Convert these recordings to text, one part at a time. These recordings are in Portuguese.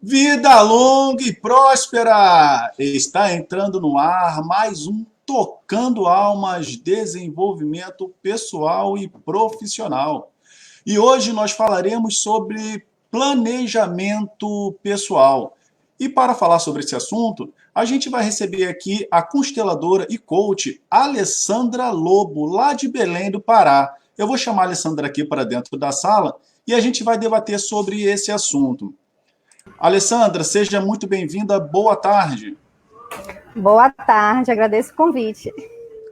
Vida longa e próspera! Está entrando no ar mais um Tocando Almas, desenvolvimento pessoal e profissional. E hoje nós falaremos sobre planejamento pessoal. E para falar sobre esse assunto, a gente vai receber aqui a consteladora e coach Alessandra Lobo, lá de Belém do Pará. Eu vou chamar a Alessandra aqui para dentro da sala e a gente vai debater sobre esse assunto. Alessandra, seja muito bem-vinda. Boa tarde. Boa tarde, agradeço o convite.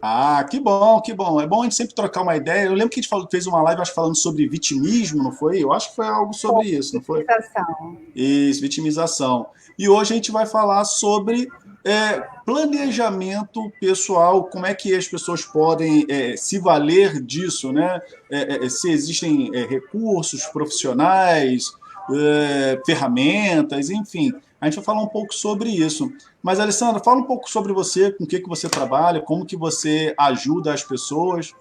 Ah, que bom, que bom. É bom a gente sempre trocar uma ideia. Eu lembro que a gente fez uma live, acho, falando sobre vitimismo, não foi? Eu acho que foi algo sobre isso, não foi? Vitimização. Isso, vitimização. E hoje a gente vai falar sobre planejamento pessoal, como é que as pessoas podem se valer disso, né? Se existem recursos profissionais, ferramentas, enfim. A gente vai falar um pouco sobre isso. Mas, Alessandra, fala um pouco sobre você, com o que você trabalha, como que você ajuda as pessoas.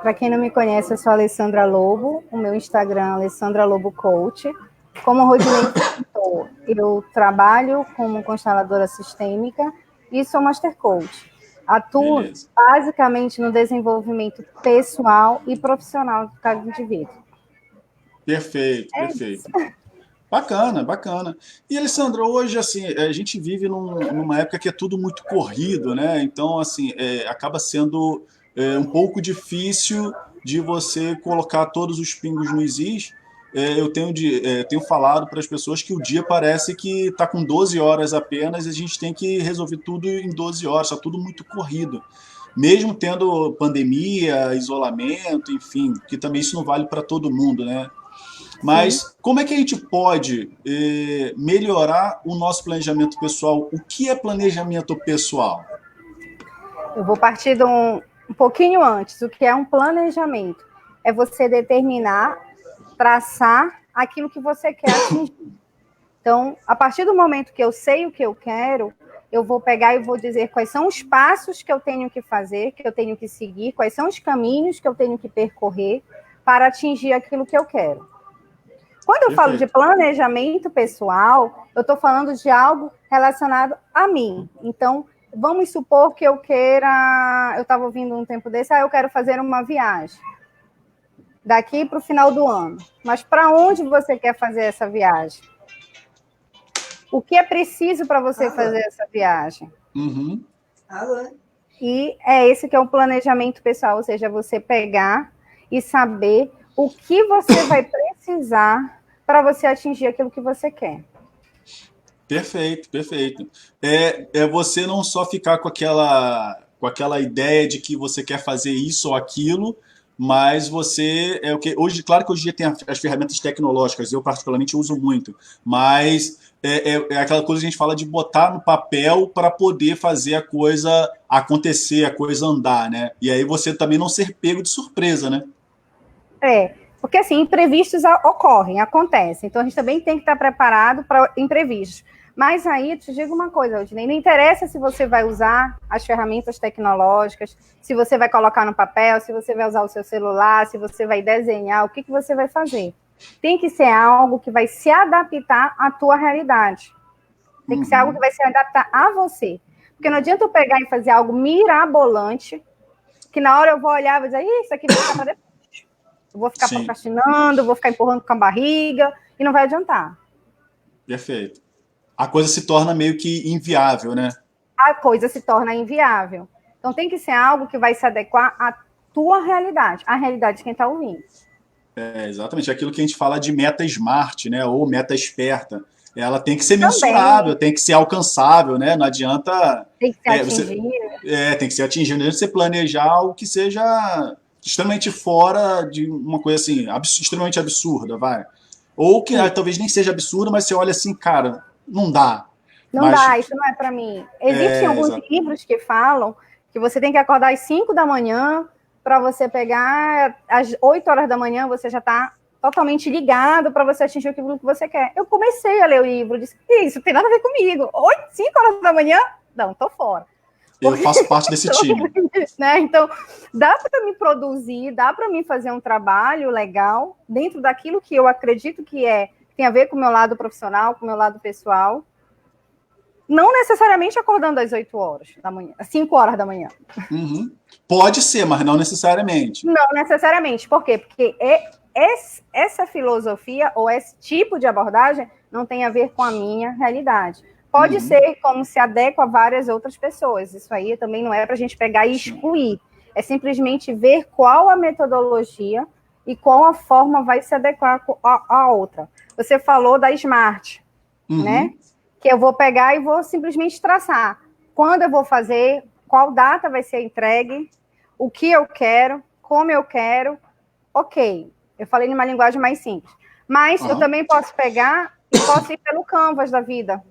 Para quem não me conhece, eu sou a Alessandra Lobo, o meu Instagram é Alessandra Lobo Coach. Como a Rodinei comentou, eu trabalho como consteladora sistêmica e sou Master Coach. Atuo Beleza. basicamente no desenvolvimento pessoal e profissional de cada indivíduo. Perfeito, É isso. perfeito. Bacana, bacana. E, Alessandra, hoje, assim, a gente vive numa época que é tudo muito corrido, né? Então, assim, acaba sendo um pouco difícil de você colocar todos os pingos nos is. Eu tenho falado para as pessoas que o dia parece que está com 12 horas apenas e a gente tem que resolver tudo em 12 horas, está tudo muito corrido. Mesmo tendo pandemia, isolamento, enfim, que também isso não vale para todo mundo, né? Sim. Mas como é que a gente pode melhorar o nosso planejamento pessoal? O que é planejamento pessoal? Eu vou partir de um pouquinho antes. O que é um planejamento? É você determinar, traçar aquilo que você quer atingir. Então, a partir do momento que eu sei o que eu quero, eu vou pegar e vou dizer quais são os passos que eu tenho que fazer, que eu tenho que seguir, quais são os caminhos que eu tenho que percorrer para atingir aquilo que eu quero. Quando eu falo de Perfeito. planejamento pessoal, eu estou falando de algo relacionado a mim. Então, vamos supor que eu queira. Eu estava ouvindo um tempo desse, eu quero fazer uma viagem daqui para o final do ano. Mas para onde você quer fazer essa viagem? O que é preciso para você fazer essa viagem? Uhum. E é esse que é o planejamento pessoal, ou seja, você pegar e saber o que você vai precisar para você atingir aquilo que você quer. Perfeito, perfeito. É você não só ficar com aquela ideia de que você quer fazer isso ou aquilo, mas você é o que hoje, claro que hoje em dia tem as ferramentas tecnológicas, eu particularmente uso muito, mas é aquela coisa que a gente fala de botar no papel para poder fazer a coisa acontecer, a coisa andar, né? E aí você também não ser pego de surpresa, né? Porque assim, imprevistos ocorrem, acontecem. Então a gente também tem que estar preparado para imprevistos. Mas aí eu te digo uma coisa, Odinei, não interessa se você vai usar as ferramentas tecnológicas, se você vai colocar no papel, se você vai usar o seu celular, se você vai desenhar, o que você vai fazer. Tem que ser algo que vai se adaptar à tua realidade. Tem que ser algo que vai se adaptar a você. Porque não adianta eu pegar e fazer algo mirabolante, que na hora eu vou olhar e vou dizer, isso aqui vai ficar para depois. Eu vou ficar Sim, procrastinando, vou ficar empurrando com a barriga, e não vai adiantar. perfeito. A coisa se torna meio que inviável, né? A coisa se torna inviável. Então tem que ser algo que vai se adequar à tua realidade, à realidade de quem está ouvindo. Exatamente, aquilo que a gente fala de meta smart, né? Ou meta esperta. Ela tem que ser mensurável, Também tem que ser alcançável, né? Não adianta. tem que ser Você, atingido. tem que ser atingido. Não adianta você planejar algo que seja extremamente fora de uma coisa assim, extremamente absurda, vai. Ou que talvez nem seja absurdo, mas você olha assim, cara, não dá. Não Mas, dá, isso não é para mim. Existem alguns exato. livros que falam que você tem que acordar às 5 da manhã para você pegar às 8 horas da manhã, você já está totalmente ligado para você atingir aquilo que você quer. Eu comecei a ler o livro, disse, isso tem nada a ver comigo. 5 horas da manhã? Não, tô fora. Eu faço parte desse time. Né? Então, dá para me produzir, dá para mim fazer um trabalho legal dentro daquilo que eu acredito que é tem a ver com o meu lado profissional, com o meu lado pessoal. Não necessariamente acordando às 8 horas da manhã, às 5 horas da manhã. Uhum. Pode ser, mas não necessariamente. Não necessariamente. Por quê? Porque essa filosofia ou esse tipo de abordagem não tem a ver com a minha realidade. Pode ser como se adequa a várias outras pessoas. Isso aí também não é para a gente pegar e excluir. É simplesmente ver qual a metodologia e qual a forma vai se adequar à outra. Você falou da Smart, né? Que eu vou pegar e vou simplesmente traçar quando eu vou fazer, qual data vai ser entregue, o que eu quero, como eu quero. Ok, eu falei numa linguagem mais simples. Mas eu também posso pegar e posso ir pelo Canvas da vida.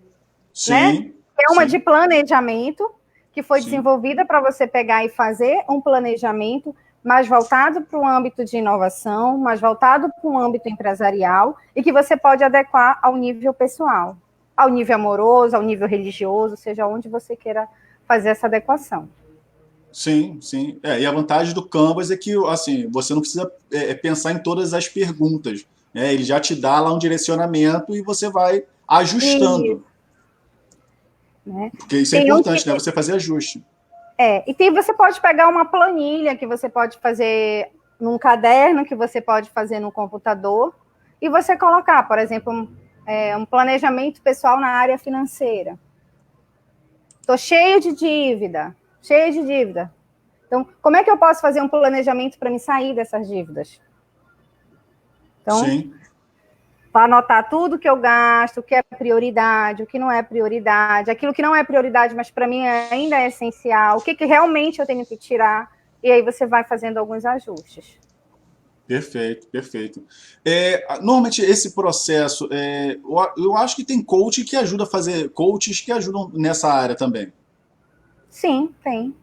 Sim. Né? É uma de planejamento que foi desenvolvida para você pegar e fazer um planejamento mais voltado para o âmbito de inovação, mais voltado para o âmbito empresarial e que você pode adequar ao nível pessoal, ao nível amoroso, ao nível religioso, seja onde você queira fazer essa adequação. Sim, sim. E a vantagem do Canvas é que assim, você não precisa pensar em todas as perguntas. Né? Ele já te dá lá um direcionamento e você vai ajustando. Né? Porque isso é importante, né? Você fazer ajuste. E você pode pegar uma planilha que você pode fazer num caderno, que você pode fazer no computador, e você colocar, por exemplo, um planejamento pessoal na área financeira. Estou cheio de dívida. Então, como é que eu posso fazer um planejamento para me sair dessas dívidas? Então, para anotar tudo que eu gasto, o que é prioridade, o que não é prioridade, aquilo que não é prioridade, mas para mim ainda é essencial, o que realmente eu tenho que tirar, e aí você vai fazendo alguns ajustes. Perfeito, perfeito. Normalmente esse processo, eu acho que tem coach que ajuda a fazer, coaches que ajudam nessa área também. Sim, tem.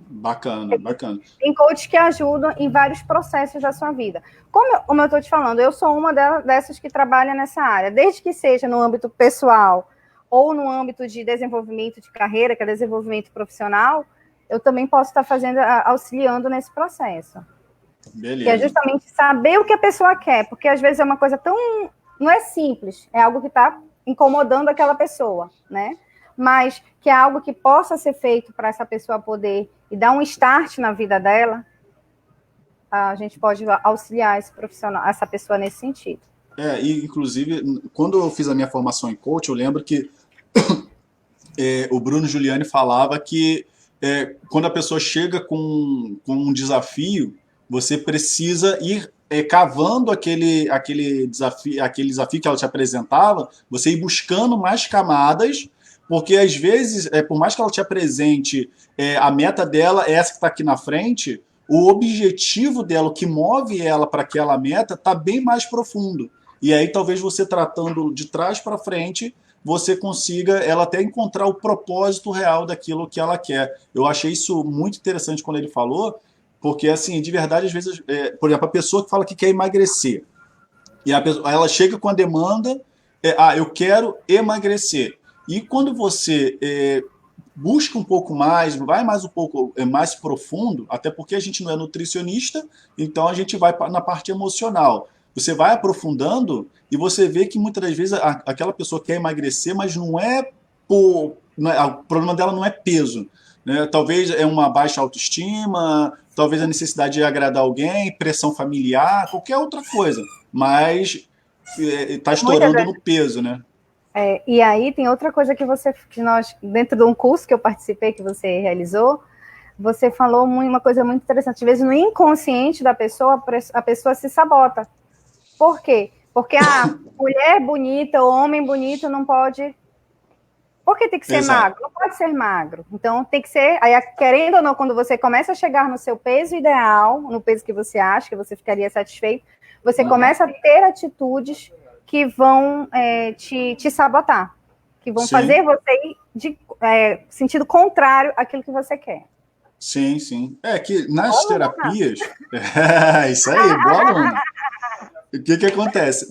Bacana, bacana. Tem coaches que ajudam em vários processos da sua vida. Como eu estou te falando, eu sou uma dessas que trabalha nessa área, desde que seja no âmbito pessoal ou no âmbito de desenvolvimento de carreira, que é desenvolvimento profissional, eu também posso estar auxiliando nesse processo. Beleza. Que é justamente saber o que a pessoa quer, porque às vezes é uma coisa tão... Não é simples, é algo que está incomodando aquela pessoa, né? Mas que é algo que possa ser feito para essa pessoa poder e dar um start na vida dela, a gente pode auxiliar esse profissional, essa pessoa nesse sentido. E inclusive, quando eu fiz a minha formação em coach, eu lembro que o Bruno Giuliani falava que quando a pessoa chega com um desafio, você precisa ir cavando aquele desafio que ela te apresentava, você ir buscando mais camadas, porque às vezes, por mais que ela te apresente a meta dela, essa que está aqui na frente, o objetivo dela, o que move ela para aquela meta, está bem mais profundo. E aí talvez você tratando de trás para frente, você consiga ela até encontrar o propósito real daquilo que ela quer. Eu achei isso muito interessante quando ele falou, porque, assim, de verdade, às vezes, por exemplo, a pessoa que fala que quer emagrecer, e ela chega com a demanda, eu quero emagrecer. E quando você busca um pouco mais, vai mais um pouco mais profundo, até porque a gente não é nutricionista, então a gente vai na parte emocional. Você vai aprofundando e você vê que muitas das vezes aquela pessoa quer emagrecer, mas não é o problema dela não é peso. Né? Talvez é uma baixa autoestima, talvez a necessidade de agradar alguém, pressão familiar, qualquer outra coisa. Mas está estourando no peso, né? E aí tem outra coisa que nós, dentro de um curso que eu participei, que você realizou, você falou uma coisa muito interessante. Às vezes, no inconsciente da pessoa, a pessoa se sabota. Por quê? Porque a mulher bonita, o homem bonito não pode... Por que tem que ser magro? Não pode ser magro. Então, tem que ser... Aí, querendo ou não, quando você começa a chegar no seu peso ideal, no peso que você acha, que você ficaria satisfeito, você começa a ter atitudes que vão te sabotar, que vão fazer você ir de sentido contrário àquilo que você quer. Sim, sim. Que nas terapias... isso aí, boa aluna. O que acontece?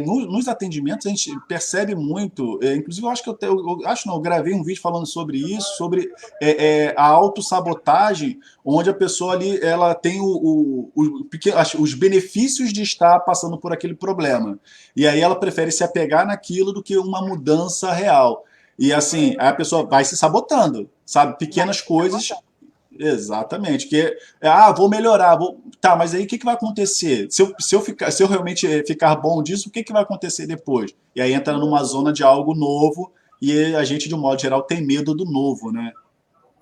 nos atendimentos a gente percebe muito, inclusive eu acho que eu gravei um vídeo falando sobre isso, sobre a autossabotagem, onde a pessoa ali ela tem os benefícios de estar passando por aquele problema. E aí ela prefere se apegar naquilo do que uma mudança real. E assim, aí a pessoa vai se sabotando, sabe? Pequenas coisas. Exatamente, que vou melhorar, tá, mas aí o que, que vai acontecer? Se eu realmente ficar bom disso, o que, que vai acontecer depois? E aí entra numa zona de algo novo e a gente, de um modo geral, tem medo do novo, né?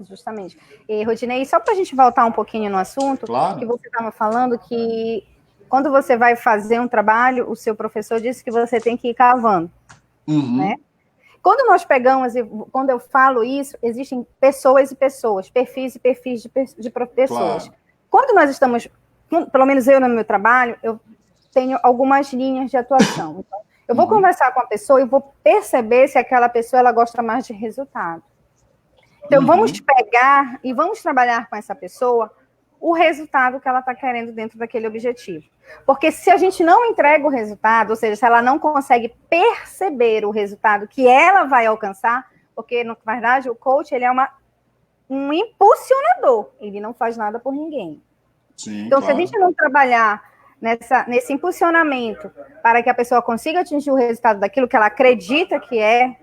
Justamente. E, Rodinei, só para a gente voltar um pouquinho no assunto, que Claro. você estava falando que quando você vai fazer um trabalho, o seu professor disse que você tem que ir cavando, né? Uhum. Quando nós pegamos, quando eu falo isso, existem pessoas e pessoas, perfis e perfis de pessoas. Claro. Quando nós estamos, pelo menos eu no meu trabalho, eu tenho algumas linhas de atuação. Então, eu vou conversar com a pessoa e vou perceber se aquela pessoa ela gosta mais de resultado. Então, vamos pegar e vamos trabalhar com essa pessoa o resultado que ela está querendo dentro daquele objetivo. Porque se a gente não entrega o resultado, ou seja, se ela não consegue perceber o resultado que ela vai alcançar, porque, na verdade, o coach ele é um impulsionador, ele não faz nada por ninguém. Sim, Então, se a claro. gente não trabalhar nesse impulsionamento para que a pessoa consiga atingir o resultado daquilo que ela acredita que é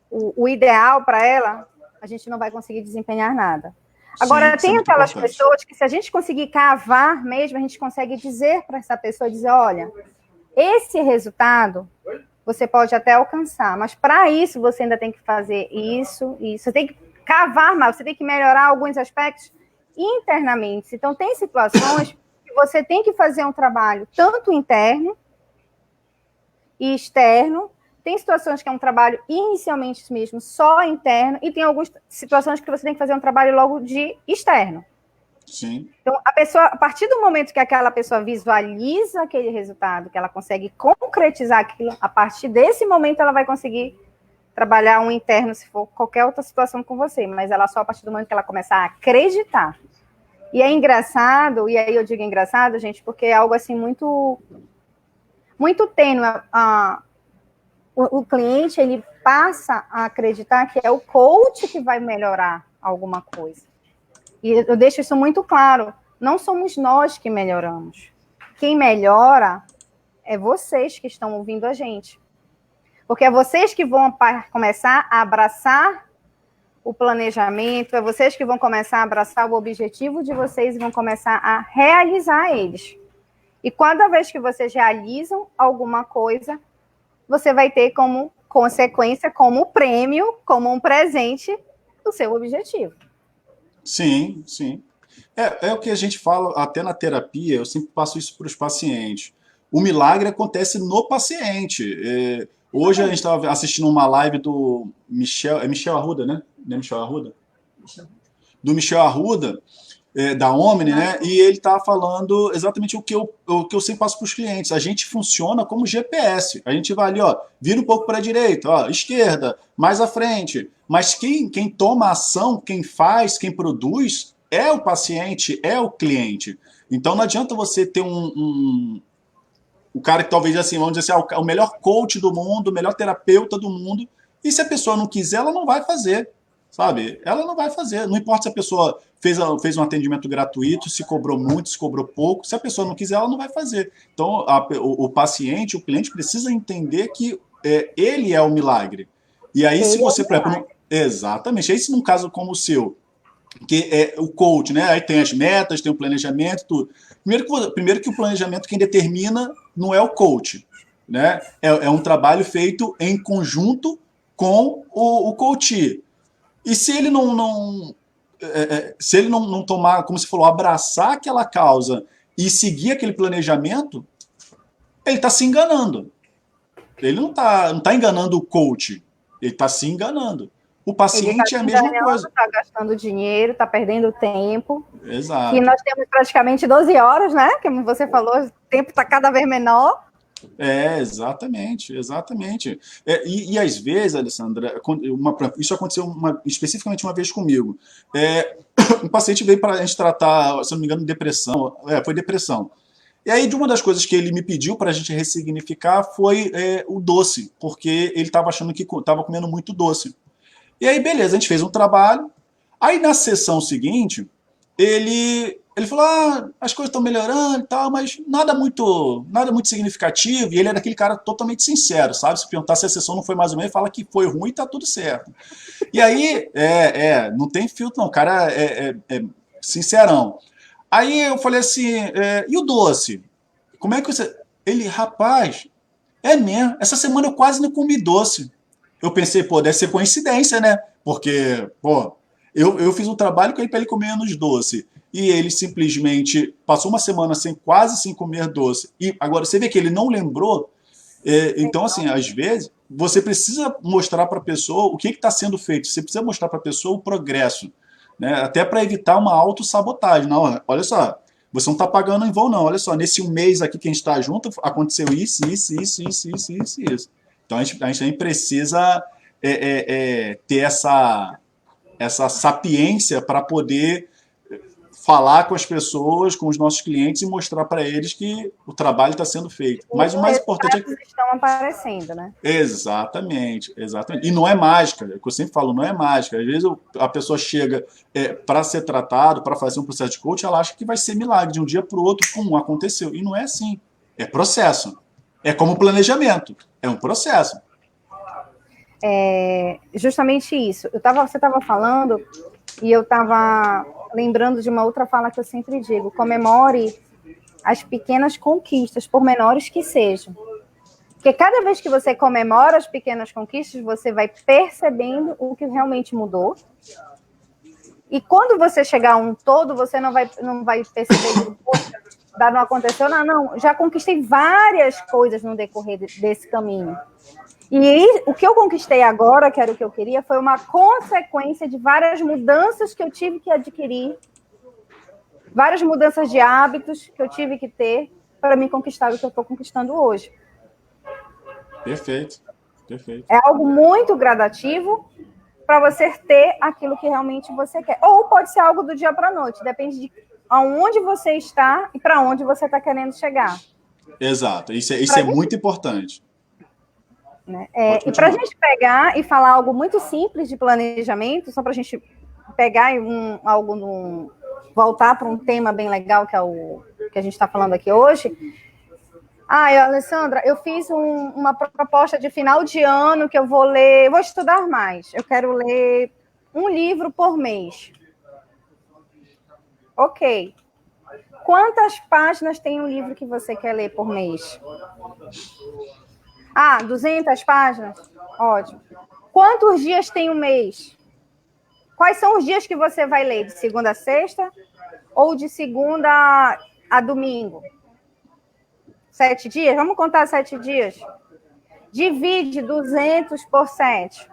o ideal para ela, a gente não vai conseguir desempenhar nada. Agora, Sim, isso é tem muito aquelas importante. pessoas que, se a gente conseguir cavar mesmo, a gente consegue dizer para essa pessoa, dizer, olha, esse resultado você pode até alcançar, mas para isso você ainda tem que fazer isso, isso. Você tem que cavar mais, você tem que melhorar alguns aspectos internamente. Então, tem situações que você tem que fazer um trabalho tanto interno e externo. Tem situações que é um trabalho inicialmente mesmo só interno, e tem algumas situações que você tem que fazer um trabalho logo de externo. Sim. Então, a pessoa, a partir do momento que aquela pessoa visualiza aquele resultado, que ela consegue concretizar aquilo, a partir desse momento ela vai conseguir trabalhar um interno, se for qualquer outra situação com você, mas ela só a partir do momento que ela começar a acreditar. E é engraçado, e aí eu digo engraçado, gente, porque é algo assim muito tênue. O cliente, ele passa a acreditar que é o coach que vai melhorar alguma coisa. E eu deixo isso muito claro. Não somos nós que melhoramos. Quem melhora é vocês que estão ouvindo a gente. Porque é vocês que vão começar a abraçar o planejamento, é vocês que vão começar a abraçar o objetivo de vocês e vão começar a realizar eles. E cada vez que vocês realizam alguma coisa, você vai ter como consequência, como prêmio, como um presente, o seu objetivo. Sim, sim. É o que a gente fala até na terapia, eu sempre passo isso para os pacientes. O milagre acontece no paciente. Hoje a gente estava assistindo uma live do Michel, é Michel Arruda, né? Não é Michel Arruda? Do Michel Arruda, da Omni, né? E ele estava falando exatamente o que eu sempre passo para os clientes. A gente funciona como GPS. A gente vai ali, ó, vira um pouco para a direita, ó, esquerda, mais à frente. Mas quem toma ação, quem faz, quem produz, é o paciente, é o cliente. Então não adianta você ter o cara que talvez assim, vamos dizer assim, o melhor coach do mundo, o melhor terapeuta do mundo, e se a pessoa não quiser, ela não vai fazer, sabe? Ela não vai fazer. Não importa se a pessoa fez um atendimento gratuito, se cobrou muito, se cobrou pouco, se a pessoa não quiser, ela não vai fazer. Então, o paciente, o cliente precisa entender que ele é o milagre. E aí, se você, por exemplo, exatamente, aí se num caso como o seu, que é o coach, né? Aí tem as metas, tem o planejamento, tudo. Primeiro que o planejamento quem determina não é o coach, né? É um trabalho feito em conjunto com o coach. E se ele não tomar, como você falou, abraçar aquela causa e seguir aquele planejamento, ele está se enganando. Ele não tá enganando o coach, ele está se enganando. O Ele está paciente é se a mesma enganando, coisa. está gastando dinheiro, está perdendo tempo. Que Exato. nós temos praticamente 12 horas, né? Como você falou, o tempo está cada vez menor. Exatamente, exatamente. E às vezes, Alessandra, isso aconteceu especificamente uma vez comigo. Um paciente veio para a gente tratar, se não me engano, depressão. Foi depressão. E aí, de uma das coisas que ele me pediu para a gente ressignificar foi o doce, porque ele estava achando que estava comendo muito doce. E aí, beleza, a gente fez um trabalho. Aí, na sessão seguinte, ele falou, as coisas estão melhorando e tal, mas nada muito significativo. E ele era aquele cara totalmente sincero, sabe? Se perguntar se a sessão não foi mais ou menos, ele fala que foi ruim e tá tudo certo. E aí, não tem filtro não, o cara é sincerão. Aí eu falei assim, e o doce? Como é que você... Ele, rapaz, é mesmo, essa semana eu quase não comi doce. Eu pensei, pô, deve ser coincidência, né? Porque, pô, eu fiz um trabalho com ele para ele comer menos doce. E ele simplesmente passou uma semana quase sem comer doce. E agora, você vê que ele não lembrou. Então, assim, às vezes, você precisa mostrar para a pessoa o que está sendo feito. Você precisa mostrar para a pessoa o progresso. Né? Até para evitar uma autossabotagem. Não, olha só, você não está pagando em vão, não. Olha só, nesse um mês aqui que a gente está junto, aconteceu isso. Então, a gente também precisa ter essa sapiência para poder falar com as pessoas, com os nossos clientes e mostrar para eles que o trabalho está sendo feito. Mas o mais importante é que estão aparecendo, né? Exatamente. E não é mágica, é o que eu sempre falo, não é mágica. Às vezes a pessoa chega para ser tratado, para fazer um processo de coach, ela acha que vai ser milagre, de um dia para o outro, aconteceu. E não é assim. É processo. É como planejamento. É um processo. Justamente isso. Você estava falando e eu estava lembrando de uma outra fala que eu sempre digo: comemore as pequenas conquistas, por menores que sejam. Porque cada vez que você comemora as pequenas conquistas, você vai percebendo o que realmente mudou. E quando você chegar a um todo, você não vai perceber que, poxa, não aconteceu, não, já conquistei várias coisas no decorrer desse caminho. E o que eu conquistei agora, que era o que eu queria, foi uma consequência de várias mudanças que eu tive que adquirir, várias mudanças de hábitos que eu tive que ter para me conquistar o que eu estou conquistando hoje. Perfeito. É algo muito gradativo para você ter aquilo que realmente você quer. Ou pode ser algo do dia para a noite, depende de aonde você está e para onde você está querendo chegar. Exato, isso é muito importante. Né? E para a gente pegar e falar algo muito simples de planejamento, só para a gente pegar voltar para um tema bem legal, que é o que a gente está falando aqui hoje. Alessandra, eu fiz uma proposta de final de ano que eu vou estudar mais. Eu quero ler um livro por mês. Ok. Quantas páginas tem um livro que você quer ler por mês? 200 páginas? Ótimo. Quantos dias tem um mês? Quais são os dias que você vai ler? De segunda a sexta? Ou de segunda a domingo? 7 dias? Vamos contar 7 dias. Divide 200 por 7.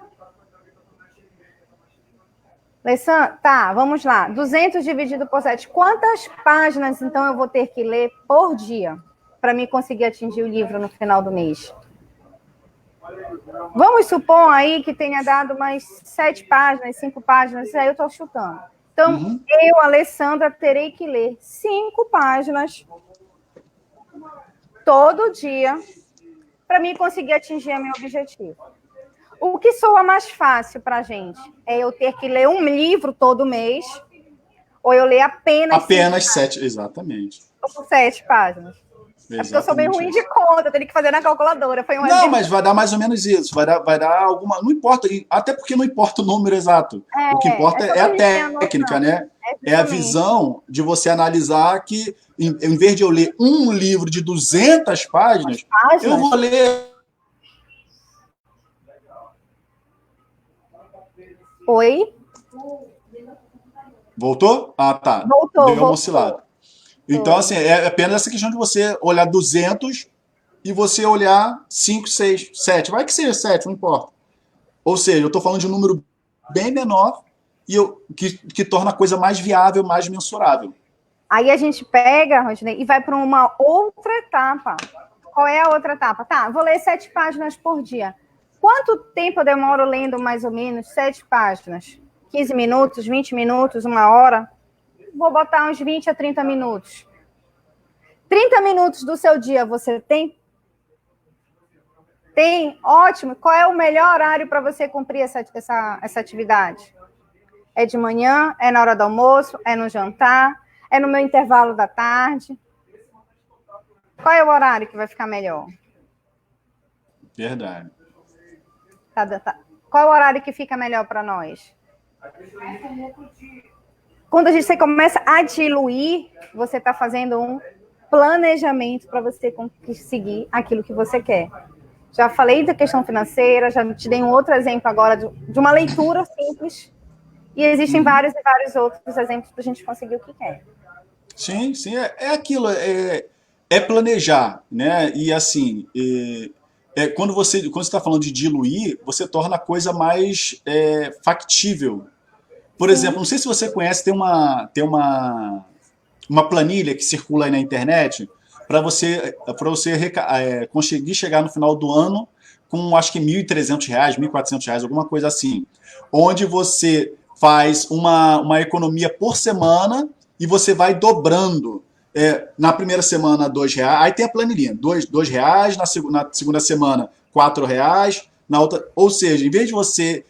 Alessandra, tá, vamos lá. 200 dividido por 7. Quantas páginas, então, eu vou ter que ler por dia para me conseguir atingir o livro no final do mês? Vamos supor aí que tenha dado mais 7 páginas, 5 páginas, aí eu estou chutando. Então, eu, Alessandra, terei que ler 5 páginas todo dia para mim conseguir atingir meu objetivo. O que soa mais fácil para a gente? É eu ter que ler um livro todo mês ou eu ler apenas 7, exatamente. Ou 7 páginas. É porque eu sou bem ruim de conta, eu tenho que fazer na calculadora. Não, mas vai dar mais ou menos isso. Vai dar alguma... Não importa, até porque não importa o número exato. O que importa é a técnica, né? É a visão de você analisar que, em vez de eu ler um livro de 200 páginas, eu vou ler... Oi? Voltou? Tá. Voltou. Deu uma oscilada. Então, assim, é apenas essa questão de você olhar 200 e você olhar 5, 6, 7. Vai que seja 7, não importa. Ou seja, eu estou falando de um número bem menor e que torna a coisa mais viável, mais mensurável. Aí a gente pega, Rodney, e vai para uma outra etapa. Qual é a outra etapa? Tá, vou ler 7 páginas por dia. Quanto tempo eu demoro lendo mais ou menos 7 páginas? 15 minutos, 20 minutos, 1 hora? Vou botar uns 20 a 30 minutos. 30 minutos do seu dia você tem? Tem? Ótimo. Qual é o melhor horário para você cumprir essa atividade? É de manhã? É na hora do almoço? É no jantar? É no meu intervalo da tarde? Qual é o horário que vai ficar melhor? Verdade. Qual é o horário que fica melhor para nós? Quando você começa a diluir, você está fazendo um planejamento para você conseguir aquilo que você quer. Já falei da questão financeira, já te dei um outro exemplo agora de uma leitura simples. E existem vários e vários outros exemplos para a gente conseguir o que quer. Sim, é aquilo, é planejar, né? E assim, quando você está falando de diluir, você torna a coisa mais factível. Por exemplo, não sei se você conhece, tem uma planilha que circula aí na internet para você conseguir chegar no final do ano com, acho que R$ 1.300, R$ 1.400, alguma coisa assim. Onde você faz uma economia por semana e você vai dobrando. Na primeira semana, R$ 2, aí tem a planilhinha, R$ 2, na segunda semana, R$ 4, na outra, ou seja, em vez de você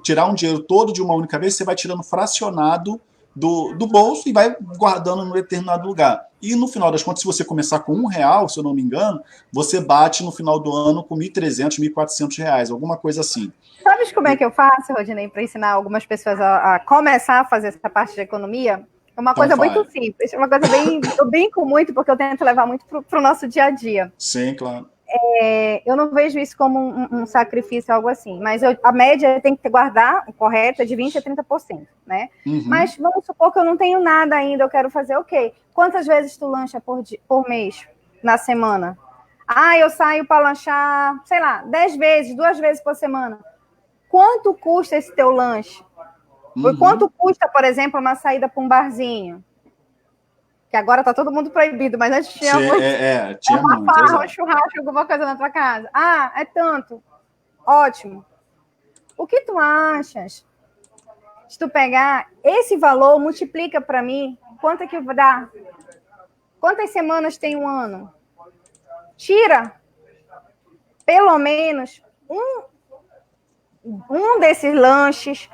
tirar um dinheiro todo de uma única vez, você vai tirando fracionado do bolso e vai guardando num determinado lugar. E no final das contas, se você começar com R$ 1, se eu não me engano, você bate no final do ano com R$ 1.300, R$ 1.400, alguma coisa assim. Sabe como é que eu faço, Rodinei, para ensinar algumas pessoas a começar a fazer essa parte de economia? É uma coisa muito simples, uma coisa eu brinco muito, porque eu tento levar muito para o nosso dia a dia. Sim, claro. Eu não vejo isso como um sacrifício, algo assim, mas a média tem que guardar, correta, de 20% a 30%, né? Mas vamos supor que eu não tenho nada ainda, eu quero fazer o quê? Quantas vezes tu lancha por mês, na semana? Eu saio para lanchar, sei lá, 10 vezes, 2 vezes por semana. Quanto custa esse teu lanche? Quanto custa, por exemplo, uma saída para um barzinho? Que agora tá todo mundo proibido, mas antes tinha muito. Tinha uma farra, um churrasco, alguma coisa na tua casa. É tanto. Ótimo. O que tu achas? Se tu pegar esse valor, multiplica para mim, quanto é que dá? Quantas semanas tem um ano? Tira pelo menos um desses lanches,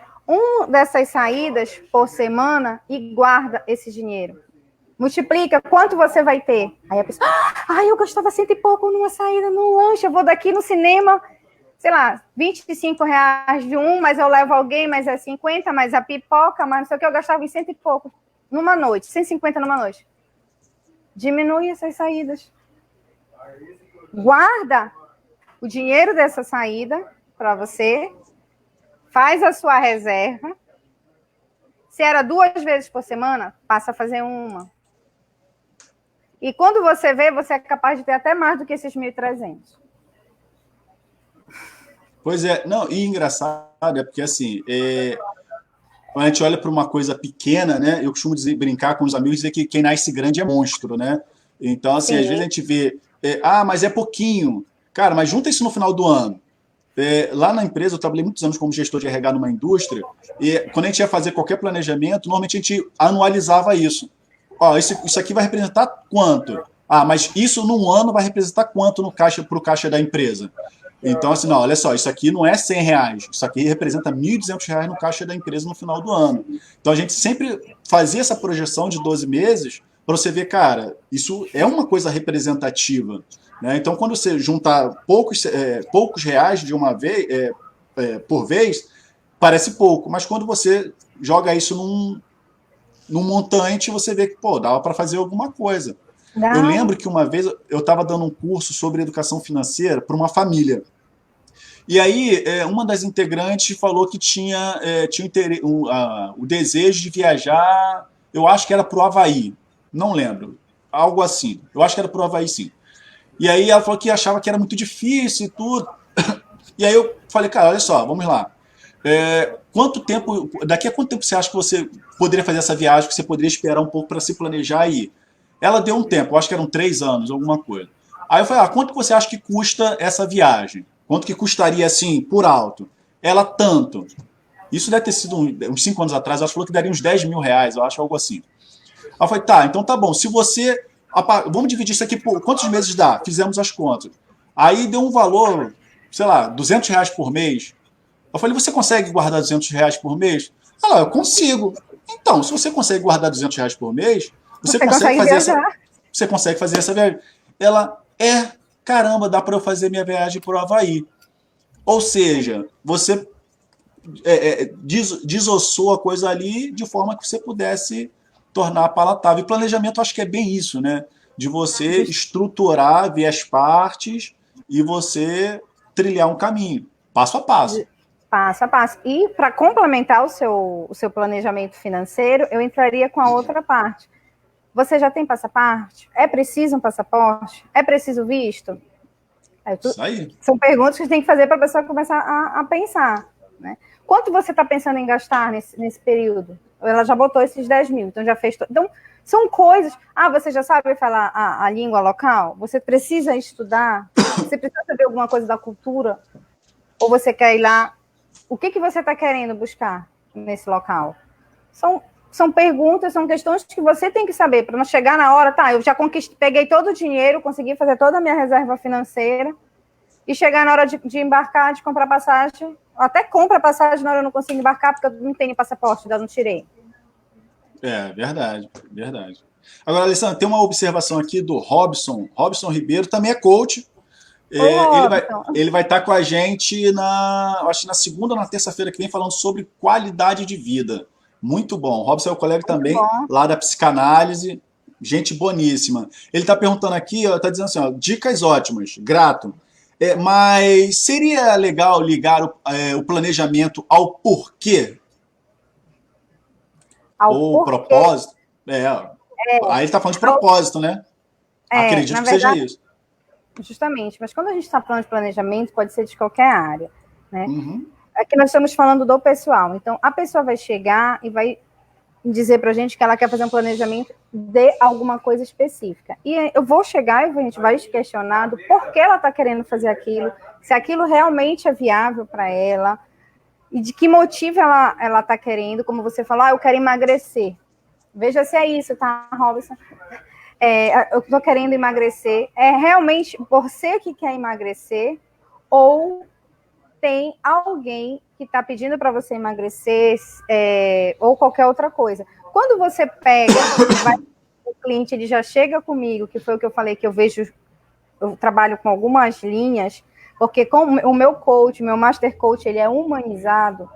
dessas saídas por semana e guarda esse dinheiro. Multiplica, quanto você vai ter? Aí a pessoa, eu gastava 100 e pouco numa saída, num lanche, eu vou daqui no cinema, sei lá, R$ 25 de mas eu levo alguém, mas é 50, mas a pipoca, mas não sei o que, eu gastava em 100 e pouco numa noite, 150 numa noite. Diminui essas saídas. Guarda o dinheiro dessa saída para você, faz a sua reserva. Se era 2 vezes por semana, passa a fazer uma. E quando você vê, você é capaz de ter até mais do que esses 1.300. Pois é, não, e engraçado é porque assim, quando a gente olha para uma coisa pequena, né? Eu costumo brincar com os amigos e dizer que quem nasce grande é monstro, né? Então, assim, às vezes a gente vê, mas é pouquinho. Cara, mas junta isso no final do ano. Lá na empresa, eu trabalhei muitos anos como gestor de RH numa indústria, e quando a gente ia fazer qualquer planejamento, normalmente a gente anualizava isso. Isso aqui vai representar quanto? Mas isso num ano vai representar quanto para o caixa da empresa? Então, assim, não, olha só, isso aqui não é R$ 100, isso aqui representa R$ 1.200 no caixa da empresa no final do ano. Então, a gente sempre fazia essa projeção de 12 meses para você ver, cara, isso é uma coisa representativa. Né? Então, quando você juntar poucos reais de uma vez, por vez, parece pouco, mas quando você joga isso num montante, você vê que, dava para fazer alguma coisa. Não. Eu lembro que uma vez eu estava dando um curso sobre educação financeira para uma família. E aí, uma das integrantes falou que tinha o desejo de viajar, eu acho que era para o Havaí, não lembro, algo assim. Eu acho que era para o Havaí, sim. E aí ela falou que achava que era muito difícil e tudo. E aí eu falei, cara, olha só, vamos lá. Daqui a quanto tempo você acha que você poderia fazer essa viagem, que você poderia esperar um pouco para se planejar aí? Ela deu um tempo, eu acho que eram 3 anos, alguma coisa. Aí eu falei, quanto você acha que custa essa viagem? Quanto que custaria, assim, por alto? Ela, tanto. Isso deve ter sido uns 5 anos atrás, ela falou que daria uns R$ 10.000, eu acho, algo assim. Aí eu falei, então tá bom, se você Vamos dividir isso aqui por quantos meses dá? Fizemos as contas. Aí deu um valor, sei lá, R$ 200 por mês. Eu falei, você consegue guardar R$ 200 por mês? Ela, eu consigo. Então, se você consegue guardar R$ 200 por mês, você consegue fazer você consegue fazer essa viagem. Ela, caramba, dá para eu fazer minha viagem para o Havaí. Ou seja, você desossou a coisa ali de forma que você pudesse tornar palatável. E planejamento, acho que é bem isso, né? De você estruturar, ver as partes e você trilhar um caminho, passo a passo. Passo a passo. E para complementar o seu planejamento financeiro, eu entraria com a outra parte. Você já tem passaporte? É preciso um passaporte? É preciso visto? Isso aí. São perguntas que a gente tem que fazer para a pessoa começar a pensar. Né? Quanto você está pensando em gastar nesse período? Ela já botou esses 10 mil, então já fez... Então, são coisas... você já sabe falar a língua local? Você precisa estudar? Você precisa saber alguma coisa da cultura? Ou você quer ir lá? O que você está querendo buscar nesse local? São perguntas, são questões que você tem que saber para não chegar na hora, eu já peguei todo o dinheiro, consegui fazer toda a minha reserva financeira e chegar na hora de embarcar, de comprar passagem, até compra passagem na hora eu não consigo embarcar porque eu não tenho passaporte, ainda não tirei. Verdade. Agora, Alessandra, tem uma observação aqui do Robson Ribeiro, também é coach. Ele vai estar com a gente acho que na segunda ou na terça-feira que vem falando sobre qualidade de vida. Muito bom. Robson é o colega também lá da psicanálise, gente boníssima. Ele está perguntando aqui, está dizendo assim, dicas ótimas, grato. Mas seria legal ligar o planejamento ao porquê? Ou propósito? Aí ele está falando de propósito, né? Acredito que seja isso. Justamente, mas quando a gente está falando de planejamento, pode ser de qualquer área, né? Aqui nós estamos falando do pessoal, então a pessoa vai chegar e vai dizer para a gente que ela quer fazer um planejamento de alguma coisa específica, e eu vou chegar e a gente vai questionar do porquê ela está querendo fazer aquilo, se aquilo realmente é viável para ela, e de que motivo ela está querendo, como você falou, eu quero emagrecer, veja se é isso, tá, Robson? Eu estou querendo emagrecer, é realmente você que quer emagrecer, ou tem alguém que está pedindo para você emagrecer, ou qualquer outra coisa. Quando você pega, o cliente ele já chega comigo, que foi o que eu falei, que eu trabalho com algumas linhas, porque com o meu coach, meu master coach, ele é humanizado,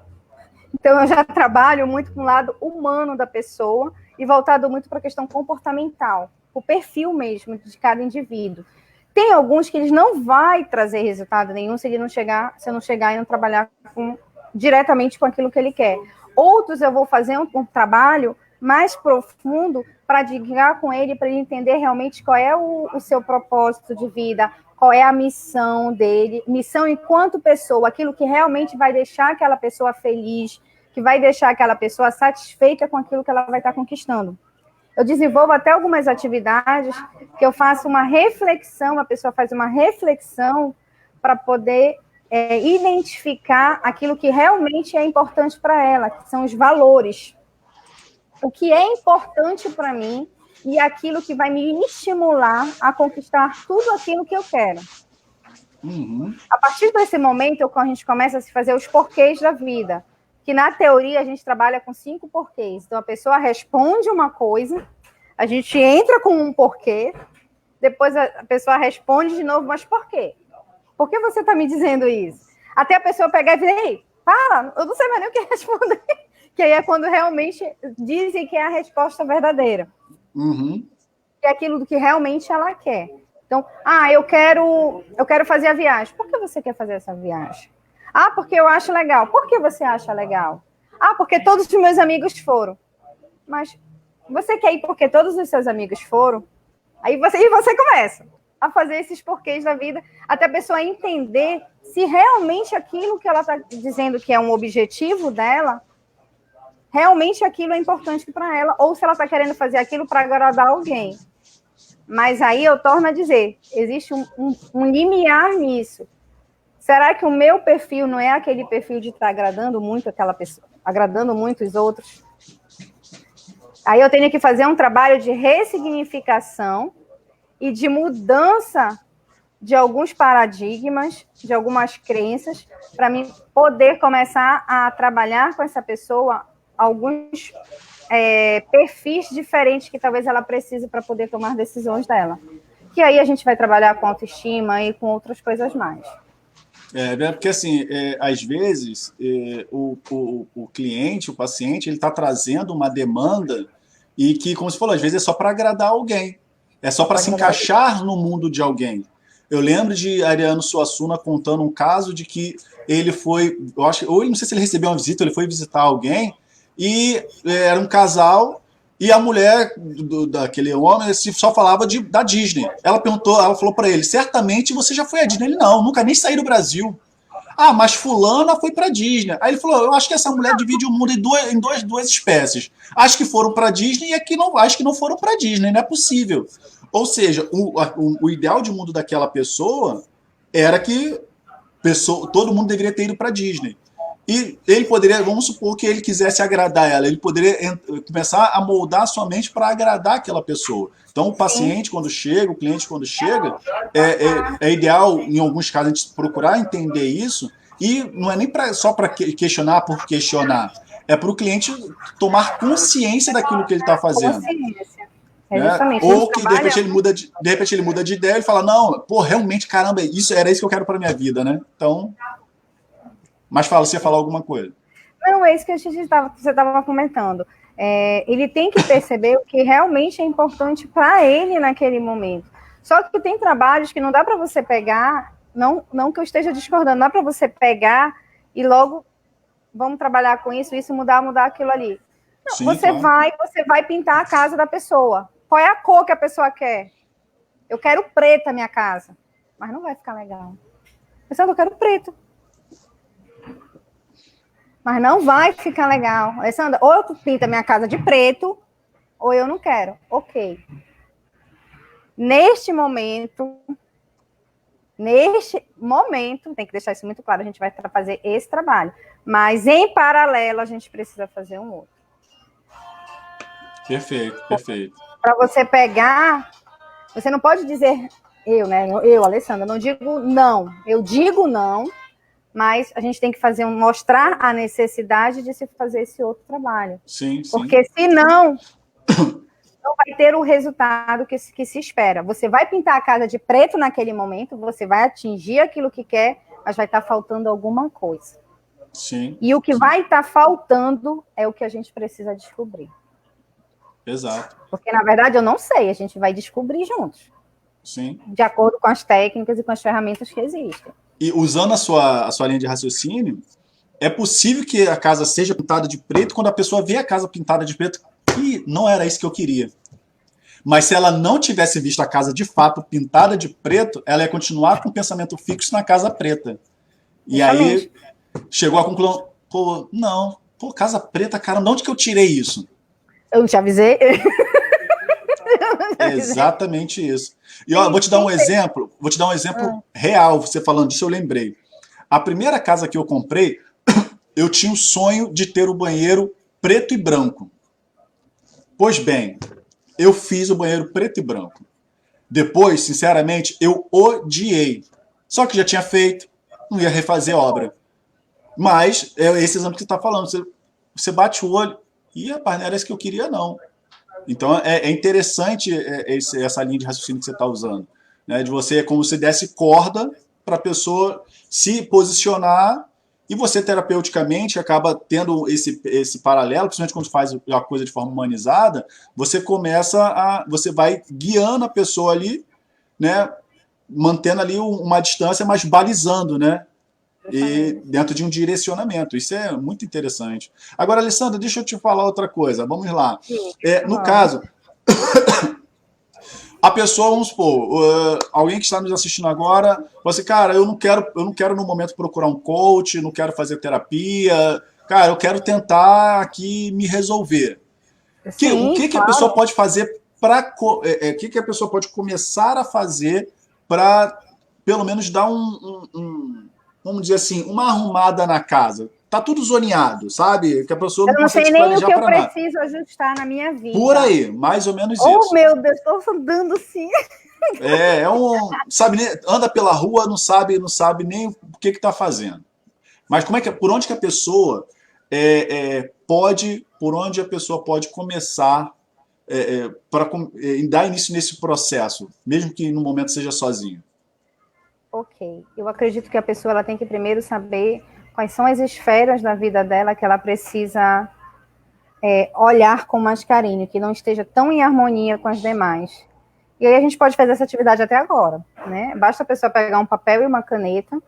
então eu já trabalho muito com o lado humano da pessoa e voltado muito para a questão comportamental, o perfil mesmo de cada indivíduo. Tem alguns que eles não vai trazer resultado nenhum se ele não chegar, se eu não chegar e não trabalhar diretamente com aquilo que ele quer. Outros eu vou fazer um trabalho mais profundo para dialogar com ele, para ele entender realmente qual é o seu propósito de vida, qual é a missão dele, missão enquanto pessoa, aquilo que realmente vai deixar aquela pessoa feliz, que vai deixar aquela pessoa satisfeita com aquilo que ela vai estar conquistando. Eu desenvolvo até algumas atividades que eu faço uma reflexão, a pessoa faz uma reflexão para poder identificar aquilo que realmente é importante para ela, que são os valores. O que é importante para mim e aquilo que vai me estimular a conquistar tudo aquilo que eu quero. A partir desse momento, a gente começa a se fazer os porquês da vida, que na teoria a gente trabalha com 5 porquês. Então a pessoa responde uma coisa, a gente entra com um porquê, depois a pessoa responde de novo, mas por quê? Por que você está me dizendo isso? Até a pessoa pegar e dizer, ei, para, eu não sei mais nem o que responder. Que aí é quando realmente dizem que é a resposta verdadeira. É aquilo do que realmente ela quer. Então, eu quero fazer a viagem. Por que você quer fazer essa viagem? Porque eu acho legal. Por que você acha legal? Porque todos os meus amigos foram. Mas você quer ir porque todos os seus amigos foram? Aí você começa a fazer esses porquês da vida, até a pessoa entender se realmente aquilo que ela está dizendo que é um objetivo dela, realmente aquilo é importante para ela, ou se ela está querendo fazer aquilo para agradar alguém. Mas aí eu torno a dizer, existe um limiar nisso. Será que o meu perfil não é aquele perfil de estar agradando muito aquela pessoa, agradando muito os outros? Aí eu tenho que fazer um trabalho de ressignificação e de mudança de alguns paradigmas, de algumas crenças, para mim poder começar a trabalhar com essa pessoa alguns perfis diferentes que talvez ela precise para poder tomar decisões dela. Que aí a gente vai trabalhar com autoestima e com outras coisas mais. Porque assim, às vezes o cliente, o paciente, ele está trazendo uma demanda e que, como você falou, às vezes é só para agradar alguém, é só para se encaixar no mundo de alguém. Eu lembro de Ariano Suassuna contando um caso de que ele foi, eu acho, ou não sei se ele recebeu uma visita, ele foi visitar alguém e era um casal e a mulher daquele homem só falava da Disney. Ela falou para ele, certamente você já foi à Disney. Ele, não, nunca nem saí do Brasil. Ah, mas fulana foi para Disney. Aí ele falou, eu acho que essa mulher divide o mundo em duas espécies. Acho que foram para Disney e acho que não foram para Disney, não é possível. Ou seja, o ideal de mundo daquela pessoa era que todo mundo deveria ter ido para Disney. E ele poderia, vamos supor que ele quisesse agradar ela, ele poderia começar a moldar a sua mente para agradar aquela pessoa. Então, o paciente, quando chega, o cliente, quando chega, é ideal, em alguns casos, a gente procurar entender isso, e não é nem só para questionar por questionar, é para o cliente tomar consciência daquilo que ele está fazendo. Ou que de repente ele muda de ideia e fala, não, pô, realmente, caramba, era isso que eu quero para minha vida, né? Então, mas você ia falar alguma coisa. Não, é isso que você estava comentando. Ele tem que perceber o que realmente é importante para ele naquele momento. Só que tem trabalhos que não dá para você pegar, não que eu esteja discordando, não dá para você pegar e logo vamos trabalhar com isso mudar aquilo ali. Não, sim, você vai pintar a casa da pessoa. Qual é a cor que a pessoa quer? Eu quero preto a minha casa. Mas não vai ficar legal. Eu quero preto. Mas não vai ficar legal. Alessandra, ou eu pinto a minha casa de preto, ou eu não quero. Ok. Neste momento, tem que deixar isso muito claro, a gente vai fazer esse trabalho. Mas, em paralelo, a gente precisa fazer um outro. Perfeito. Para você pegar, você não pode dizer, eu, Alessandra, não digo não. Eu digo não, mas a gente tem que mostrar a necessidade de se fazer esse outro trabalho. Sim. Porque senão, não vai ter o resultado que se espera. Você vai pintar a casa de preto naquele momento, você vai atingir aquilo que quer, mas vai estar faltando alguma coisa. Sim. E o que vai estar faltando é o que a gente precisa descobrir. Exato. Porque, na verdade, eu não sei, a gente vai descobrir juntos. Sim. De acordo com as técnicas e com as ferramentas que existem. E usando a sua linha de raciocínio, é possível que a casa seja pintada de preto quando a pessoa vê a casa pintada de preto, que não era isso que eu queria. Mas se ela não tivesse visto a casa de fato pintada de preto, ela ia continuar com o pensamento fixo na casa preta. E aí chegou à conclusão, casa preta, caramba, de onde que eu tirei isso? Eu não te avisei. Exatamente isso. E ó, vou te dar um exemplo real, você falando disso, eu lembrei. A primeira casa que eu comprei, eu tinha o sonho de ter o banheiro preto e branco. Pois bem, eu fiz o banheiro preto e branco. Depois, sinceramente, eu odiei. Só que já tinha feito, não ia refazer a obra. Mas, é esse exemplo que você está falando, você bate o olho, e rapaz, não era isso que eu queria, não. Então, é interessante essa linha de raciocínio que você está usando. Né? De você, como se desse corda para a pessoa se posicionar, e você, terapeuticamente, acaba tendo esse paralelo, principalmente quando faz a coisa de forma humanizada, você vai guiando a pessoa ali, né? Mantendo ali uma distância, mas balizando, né? E dentro de um direcionamento. Isso é muito interessante. Agora, Alessandra, deixa eu te falar outra coisa. Vamos lá. No caso, a pessoa, vamos supor, alguém que está nos assistindo agora, fala assim, cara, eu não quero no momento procurar um coach, não quero fazer terapia, cara, eu quero tentar aqui me resolver. O que a pessoa pode fazer o que a pessoa pode começar a fazer para, pelo menos, dar vamos dizer assim, uma arrumada na casa? Tá tudo zoneado, sabe? Que a pessoa não consegue se planejar para nada. Eu não sei nem o que eu preciso ajustar na minha vida. Por aí, mais ou menos isso. Oh, meu Deus, estou andando sim. Sabe, anda pela rua, não sabe nem o que está fazendo. Mas por onde que a pessoa por onde a pessoa pode começar para dar início nesse processo, mesmo que no momento seja sozinho? Ok. Eu acredito que a pessoa ela tem que primeiro saber quais são as esferas da vida dela que ela precisa olhar com mais carinho, que não esteja tão em harmonia com as demais. E aí a gente pode fazer essa atividade até agora, né? Basta a pessoa pegar um papel e uma caneta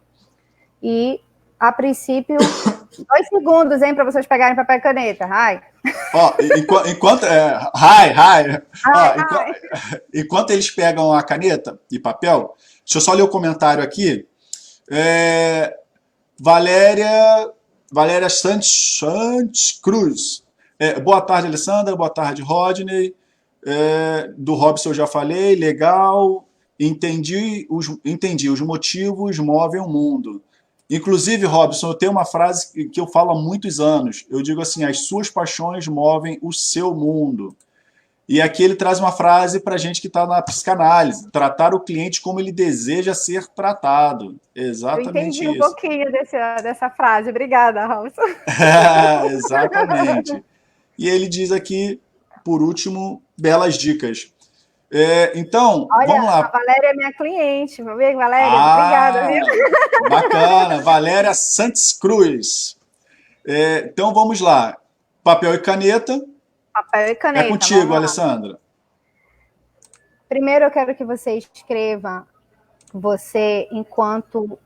e, a princípio, 2 segundos, hein, para vocês pegarem papel e caneta. Ai. Ó, enquanto. Ó, Ai, ai. enquanto eles pegam a caneta e papel, deixa eu só ler o comentário aqui. É, Valéria, Valéria Santos Cruz. Boa tarde, Alessandra. Boa tarde, Rodney. Do Robson eu já falei, legal. Entendi, os motivos movem o mundo. Inclusive, Robson, eu tenho uma frase que eu falo há muitos anos. Eu digo assim: as suas paixões movem o seu mundo. E aqui ele traz uma frase para gente que está na psicanálise: tratar o cliente como ele deseja ser tratado. Eu Exatamente entendi um isso. pouquinho dessa frase. Obrigada, Robson. Exatamente. E ele diz aqui, por último, belas dicas. Então, Olha, vamos a lá. Valéria é minha cliente, meu amigo, Valéria. Obrigada, viu? Ah, bacana. Valéria Santos Cruz. Então, vamos lá. Papel e caneta. Papel e É caneta, contigo, vamos lá. Alessandra. Primeiro eu quero que você escreva você enquanto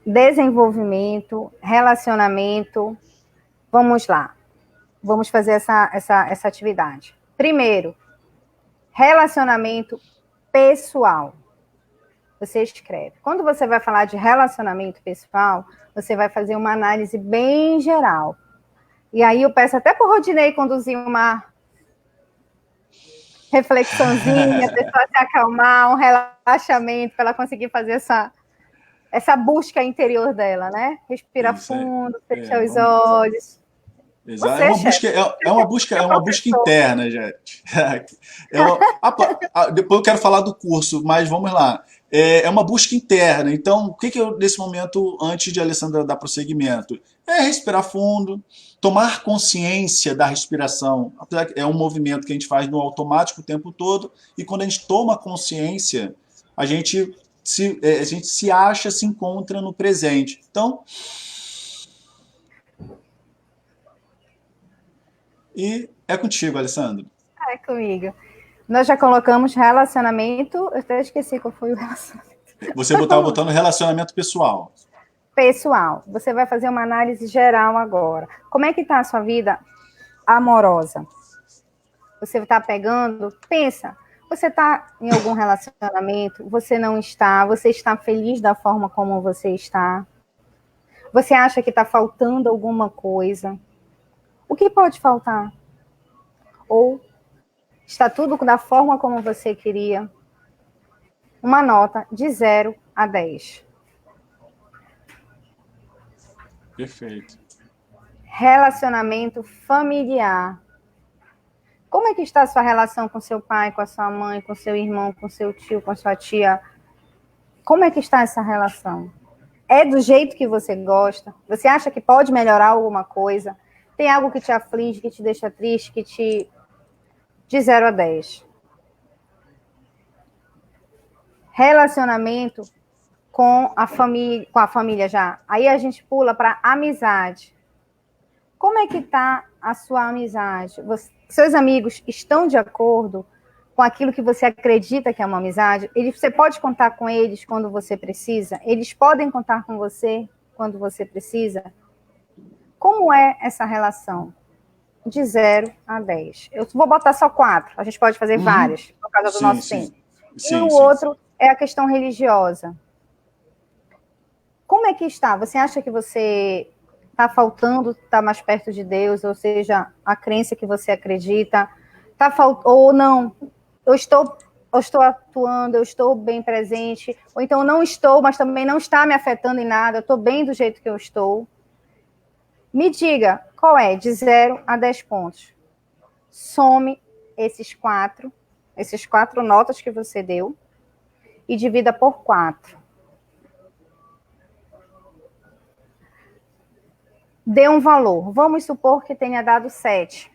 desenvolvimento, relacionamento. Vamos lá. Vamos fazer essa atividade. Primeiro, relacionamento pessoal. Você escreve. Quando você vai falar de relacionamento pessoal, você vai fazer uma análise bem geral. E aí eu peço até para o Rodinei conduzir uma reflexãozinha, a pessoa se acalmar, um relaxamento, para ela conseguir fazer essa busca interior dela, né? Respira Isso aí. fundo, fecha os Vamos. olhos. É Você, uma chefe, busca, é é uma busca professor. interna, gente. Depois eu quero falar do curso, mas vamos lá. É uma busca interna. Então, o que eu, nesse momento, antes de a Alessandra dar prosseguimento? É respirar fundo, tomar consciência da respiração. Apesar que é um movimento que a gente faz no automático o tempo todo, e quando a gente toma consciência, a gente a gente se acha, se encontra no presente. Então, e é contigo, Alessandro. É comigo. Nós já colocamos relacionamento. Eu até esqueci qual foi o relacionamento. Você estava botando relacionamento pessoal. Pessoal, você vai fazer uma análise geral agora. Como é que está a sua vida amorosa? Você está pegando? Pensa. Você está em algum relacionamento? Você não está? Você está feliz da forma como você está? Você acha que está faltando alguma coisa? O que pode faltar? Ou está tudo da forma como você queria? Uma nota de 0 a 10. Perfeito. Relacionamento familiar. Como é que está a sua relação com seu pai, com a sua mãe, com seu irmão, com seu tio, com sua tia? Como é que está essa relação? É do jeito que você gosta? Você acha que pode melhorar alguma coisa? Tem algo que te aflige, que te deixa triste, que te... De 0 a 10. Relacionamento com a família já. Aí a gente pula para amizade. Como é que está a sua amizade? Seus amigos estão de acordo com aquilo que você acredita que é uma amizade? Você pode contar com eles quando você precisa? Eles podem contar com você quando você precisa? Como é essa relação? De 0 a 10. Eu vou botar só 4. A gente pode fazer várias, por causa do Sim, nosso sim. tempo. E Sim, o sim. outro é a questão religiosa. Como é que está? Você acha que você está faltando estar mais perto de Deus, ou seja, a crença que você acredita, ou não? Eu estou atuando, eu estou bem presente, ou então não estou, mas também não está me afetando em nada, eu estou bem do jeito que eu estou. Me diga, qual é? De 0 a 10 pontos. Some essas quatro notas que você deu e divida por 4. Dê um valor. Vamos supor que tenha dado 7.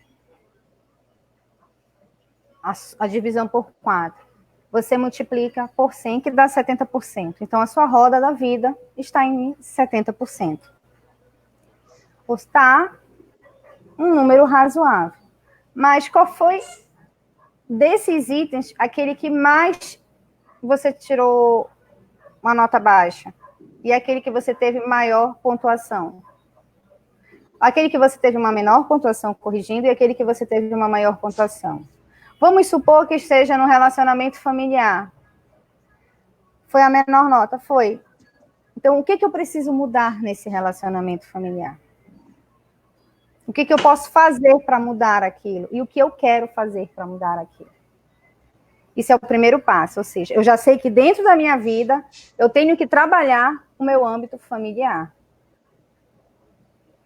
A divisão por 4. Você multiplica por 100, que dá 70%. Então, a sua roda da vida está em 70%. Está um número razoável. Mas qual foi, desses itens, aquele que mais você tirou uma nota baixa? E aquele que você teve maior pontuação? Aquele que você teve uma menor pontuação corrigindo e aquele que você teve uma maior pontuação. Vamos supor que esteja no relacionamento familiar. Foi a menor nota? Foi. Então, o que eu preciso mudar nesse relacionamento familiar? O que eu posso fazer para mudar aquilo? E o que eu quero fazer para mudar aquilo? Isso é o primeiro passo, ou seja, eu já sei que dentro da minha vida eu tenho que trabalhar o meu âmbito familiar.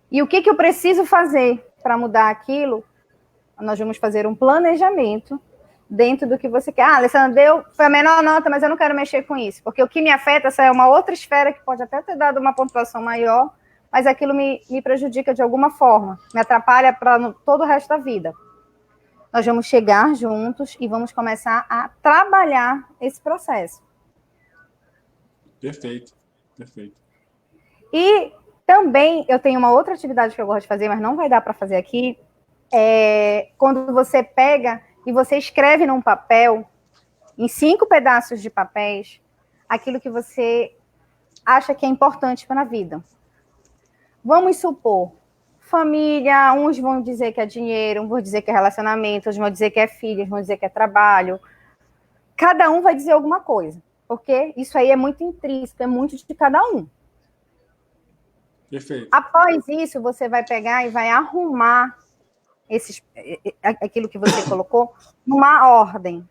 E o que eu preciso fazer para mudar aquilo? Nós vamos fazer um planejamento dentro do que você quer. Ah, Alessandra, foi a menor nota, mas eu não quero mexer com isso, porque o que me afeta, essa é uma outra esfera que pode até ter dado uma pontuação maior, mas aquilo me prejudica de alguma forma, me atrapalha para todo o resto da vida. Nós vamos chegar juntos e vamos começar a trabalhar esse processo. Perfeito, perfeito. E também eu tenho uma outra atividade que eu gosto de fazer, mas não vai dar para fazer aqui, quando você pega e você escreve num papel, em 5 pedaços de papéis, aquilo que você acha que é importante para a vida. Vamos supor, família, uns vão dizer que é dinheiro, uns vão dizer que é relacionamento, uns vão dizer que é filhos, vão dizer que é trabalho. Cada um vai dizer alguma coisa, porque isso aí é muito intrínseco, é muito de cada um. Perfeito. Após isso, você vai pegar e vai arrumar aquilo que você colocou numa ordem.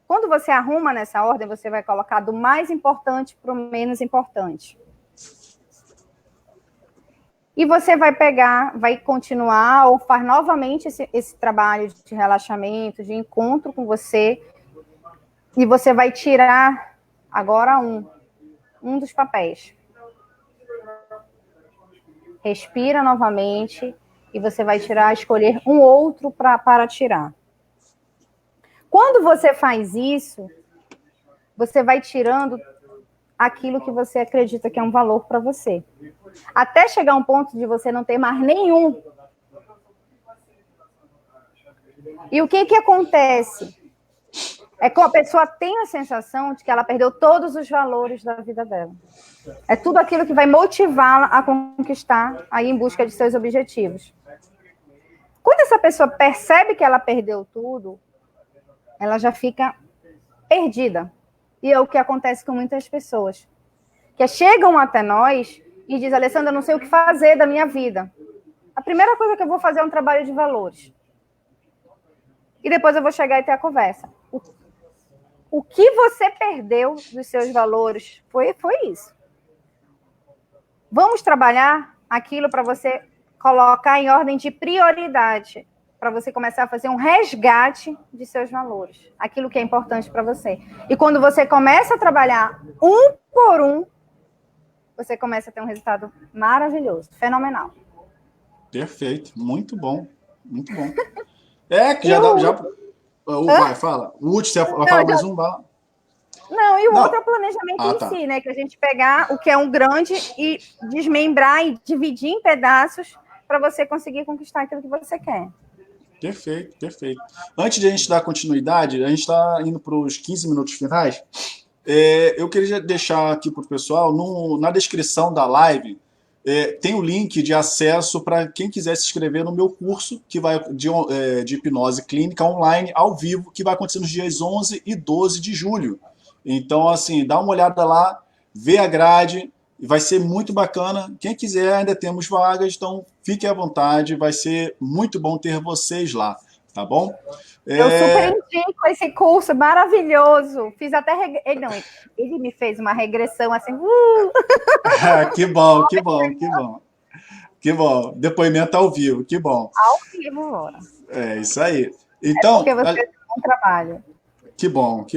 Quando você arruma nessa ordem, você vai colocar do mais importante para o menos importante. E você vai pegar, vai continuar ou faz novamente esse trabalho de relaxamento, de encontro com você, e você vai tirar agora um dos papéis. Respira novamente e você vai escolher um outro para tirar. Quando você faz isso, você vai tirando aquilo que você acredita que é um valor para você. Até chegar um ponto de você não ter mais nenhum. E o que acontece? É que a pessoa tem a sensação de que ela perdeu todos os valores da vida dela. É tudo aquilo que vai motivá-la a conquistar aí em busca de seus objetivos. Quando essa pessoa percebe que ela perdeu tudo, ela já fica perdida. E é o que acontece com muitas pessoas. Que chegam até nós e dizem, Alessandra, eu não sei o que fazer da minha vida. A primeira coisa que eu vou fazer é um trabalho de valores. E depois eu vou chegar e ter a conversa. O que você perdeu dos seus valores foi isso. Vamos trabalhar aquilo para você colocar em ordem de prioridade, para você começar a fazer um resgate de seus valores, aquilo que é importante para você. E quando você começa a trabalhar um por um, você começa a ter um resultado maravilhoso, fenomenal. Perfeito, muito bom, muito bom. Que já dá... Vai, fala. O último, você vai falar mais um, vai. Não, e o outro é o planejamento em si, né? Que a gente pegar o que é um grande e desmembrar e dividir em pedaços para você conseguir conquistar aquilo que você quer. Perfeito, perfeito. Antes de a gente dar continuidade, a gente está indo para os 15 minutos finais. Eu queria deixar aqui para o pessoal, na descrição da live, tem o link de acesso para quem quiser se inscrever no meu curso que vai de hipnose clínica online, ao vivo, que vai acontecer nos dias 11 e 12 de julho. Então, assim, dá uma olhada lá, vê a grade, vai ser muito bacana. Quem quiser, ainda temos vagas, então fique à vontade, vai ser muito bom ter vocês lá, tá bom? Eu super indico esse curso maravilhoso. Fiz até... Ele me fez uma regressão assim... Que bom, que bom, que bom. Que bom. Depoimento ao vivo, que bom. Ao vivo, bora. Isso aí. Então, porque você fez um bom trabalho. Que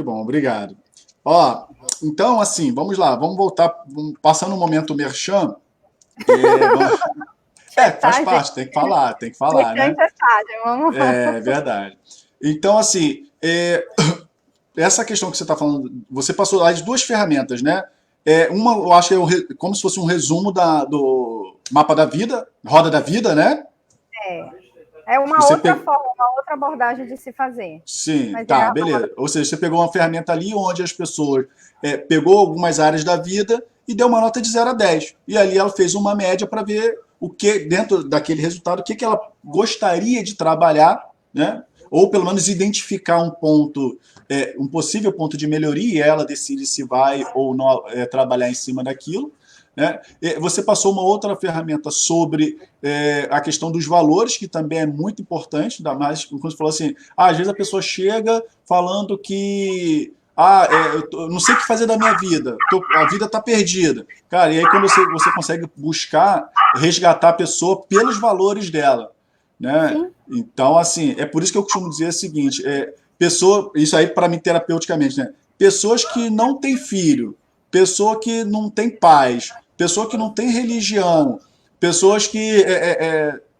bom, obrigado. Ó, então, assim, vamos lá, vamos voltar, passando o momento merchan. Vamos- faz Tá, gente? parte, tem que falar, né? Bastante tarde, vamos lá. É verdade. Então, assim, essa questão que você está falando, você passou as duas ferramentas, né? Uma, eu acho que é como se fosse um resumo do mapa da vida, roda da vida, né? É uma Você outra pegou. forma, uma outra abordagem de se fazer. Sim, Mas é tá, a roda. beleza. Ou seja, você pegou uma ferramenta ali onde as pessoas pegou algumas áreas da vida e deu uma nota de 0 a 10. E ali ela fez uma média para ver o que, dentro daquele resultado, o que, que ela gostaria de trabalhar, né? Ou pelo menos identificar um ponto, um possível ponto de melhoria, e ela decide se vai ou não trabalhar em cima daquilo. Né? Você passou uma outra ferramenta sobre a questão dos valores, que também é muito importante, ainda mais quando você falou assim, às vezes a pessoa chega falando que eu não sei o que fazer da minha vida, a vida está perdida. Cara, e aí quando você consegue buscar, resgatar a pessoa pelos valores dela. Né? Sim, Então, assim, é por isso que eu costumo dizer o seguinte, pessoa, isso aí para mim terapeuticamente, né? Pessoas que não têm filho, pessoa que não tem paz, pessoa que não tem religião, pessoas que.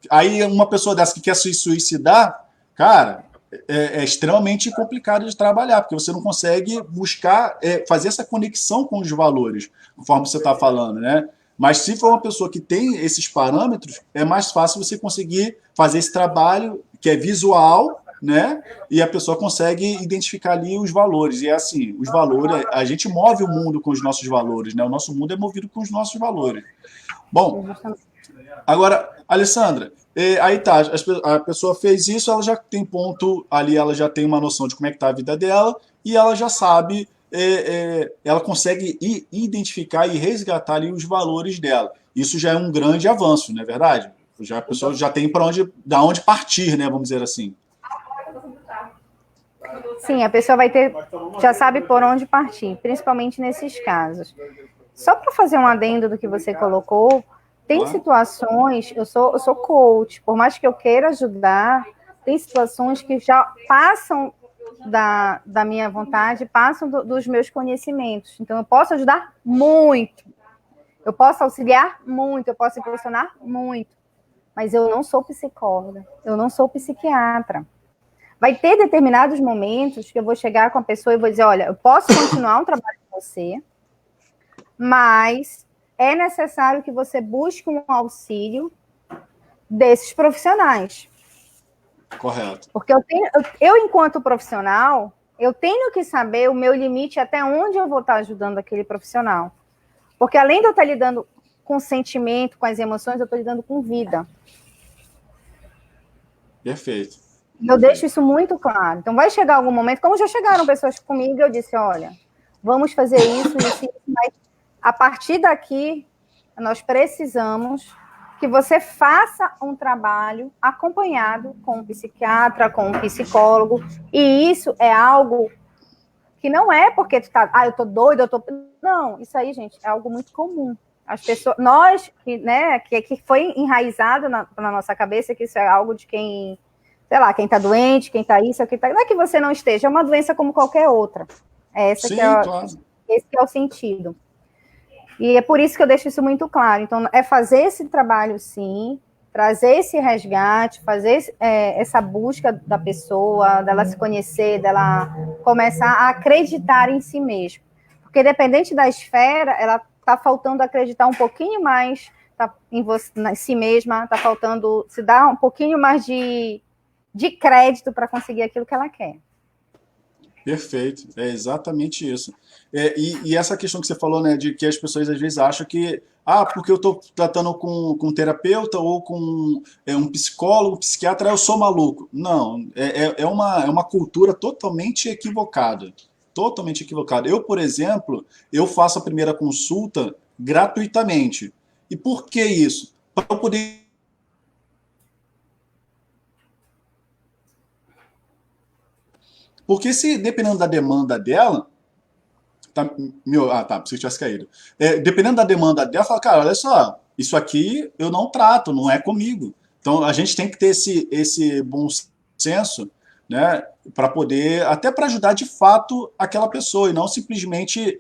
Aí uma pessoa dessa que quer se suicidar, cara, é extremamente complicado de trabalhar, porque você não consegue buscar, fazer essa conexão com os valores, conforme você está falando, né? Mas se for uma pessoa que tem esses parâmetros, é mais fácil você conseguir fazer esse trabalho que é visual, né? E a pessoa consegue identificar ali os valores. E é assim, os valores, a gente move o mundo com os nossos valores, né? O nosso mundo é movido com os nossos valores. Bom, justamente. agora, Alessandra, aí tá, a pessoa fez isso, ela já tem ponto ali, ela já tem uma noção de como é que tá a vida dela e ela já sabe, ela consegue identificar e resgatar ali os valores dela. Isso já é um grande avanço, não é verdade? Já, a pessoa já tem para da onde partir, né? Vamos dizer assim. Sim, a pessoa vai ter, já sabe por onde partir, principalmente nesses casos. Só para fazer um adendo do que você colocou, tem Claro. situações, eu sou coach, por mais que eu queira ajudar, tem situações que já passam da minha vontade, passam dos meus conhecimentos. Então, eu posso ajudar muito, eu posso auxiliar muito, eu posso impressionar muito, mas eu não sou psicóloga, eu não sou psiquiatra. Vai ter determinados momentos que eu vou chegar com a pessoa e vou dizer, olha, eu posso continuar um trabalho com você, mas é necessário que você busque um auxílio desses profissionais. Correto. Porque eu enquanto profissional, eu tenho que saber o meu limite até onde eu vou estar ajudando aquele profissional. Porque além de eu estar lidando com sentimento, com as emoções, eu estou lidando com vida. Perfeito. Eu deixo isso muito claro. Então vai chegar algum momento, como já chegaram pessoas comigo, eu disse, olha, vamos fazer isso, mas a partir daqui, nós precisamos que você faça um trabalho acompanhado com um psiquiatra, com um psicólogo, e isso é algo que não é porque tu tá, eu tô doida, eu tô... Não, isso aí, gente, é algo muito comum. As pessoas, nós, né, que foi enraizado na nossa cabeça que isso é algo de quem, sei lá, quem tá doente, quem tá isso, quem tá... Não é que você não esteja, é uma doença como qualquer outra. Sim, claro. Esse que é o sentido. E é por isso que eu deixo isso muito claro. Então, é fazer esse trabalho, sim, trazer esse resgate, fazer essa busca da pessoa, dela se conhecer, dela começar a acreditar em si mesma. Porque, dependente da esfera, ela está faltando acreditar um pouquinho mais em si mesma, está faltando se dar um pouquinho mais de crédito para conseguir aquilo que ela quer. Perfeito, é exatamente isso. E essa questão que você falou, né, de que as pessoas às vezes acham que, porque eu estou tratando com um terapeuta ou com um psicólogo, psiquiatra, eu sou maluco. Não, é uma cultura totalmente equivocada. Totalmente equivocada. Eu, por exemplo, eu faço a primeira consulta gratuitamente. E por que isso? Para eu poder. Porque se, dependendo da demanda dela, tá, tá, pensei que tivesse caído. Dependendo da demanda dela, fala, cara, olha só, isso aqui eu não trato, não é comigo. Então a gente tem que ter esse bom senso né? Para poder, até para ajudar de fato aquela pessoa, e não simplesmente,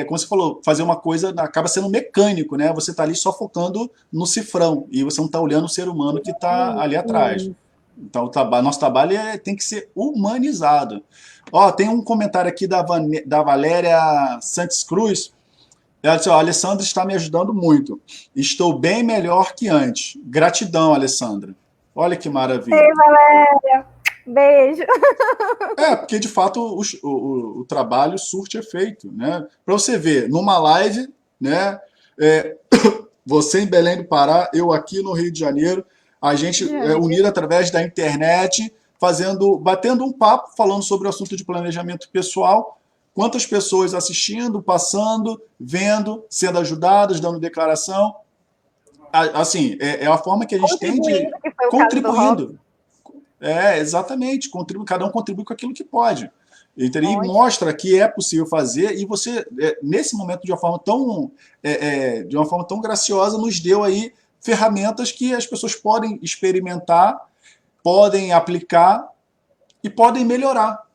como você falou, fazer uma coisa, acaba sendo mecânico, né? Você está ali só focando no cifrão, e você não está olhando o ser humano que está ali atrás. Então, nosso trabalho tem que ser humanizado. Ó, tem um comentário aqui da Valéria Santos Cruz. Ela disse: ó, a Alessandra está me ajudando muito. Estou bem melhor que antes. Gratidão, Alessandra. Olha que maravilha. Ei, Valéria, beijo. Porque de fato o trabalho surte efeito, né? Para você ver, numa live, né? é, você em Belém do Pará, eu aqui no Rio de Janeiro, a gente unido através da internet, batendo um papo, falando sobre o assunto de planejamento pessoal. Quantas pessoas assistindo, passando, vendo, sendo ajudadas, dando declaração. Assim, é a forma que a gente tem de Contribuindo, que foi o caso do Rob. contribuindo. Exatamente. Cada um contribui com aquilo que pode. Entendeu? E mostra que é possível fazer, e você, nesse momento, de uma forma tão graciosa, nos deu aí ferramentas que as pessoas podem experimentar, podem aplicar e podem melhorar.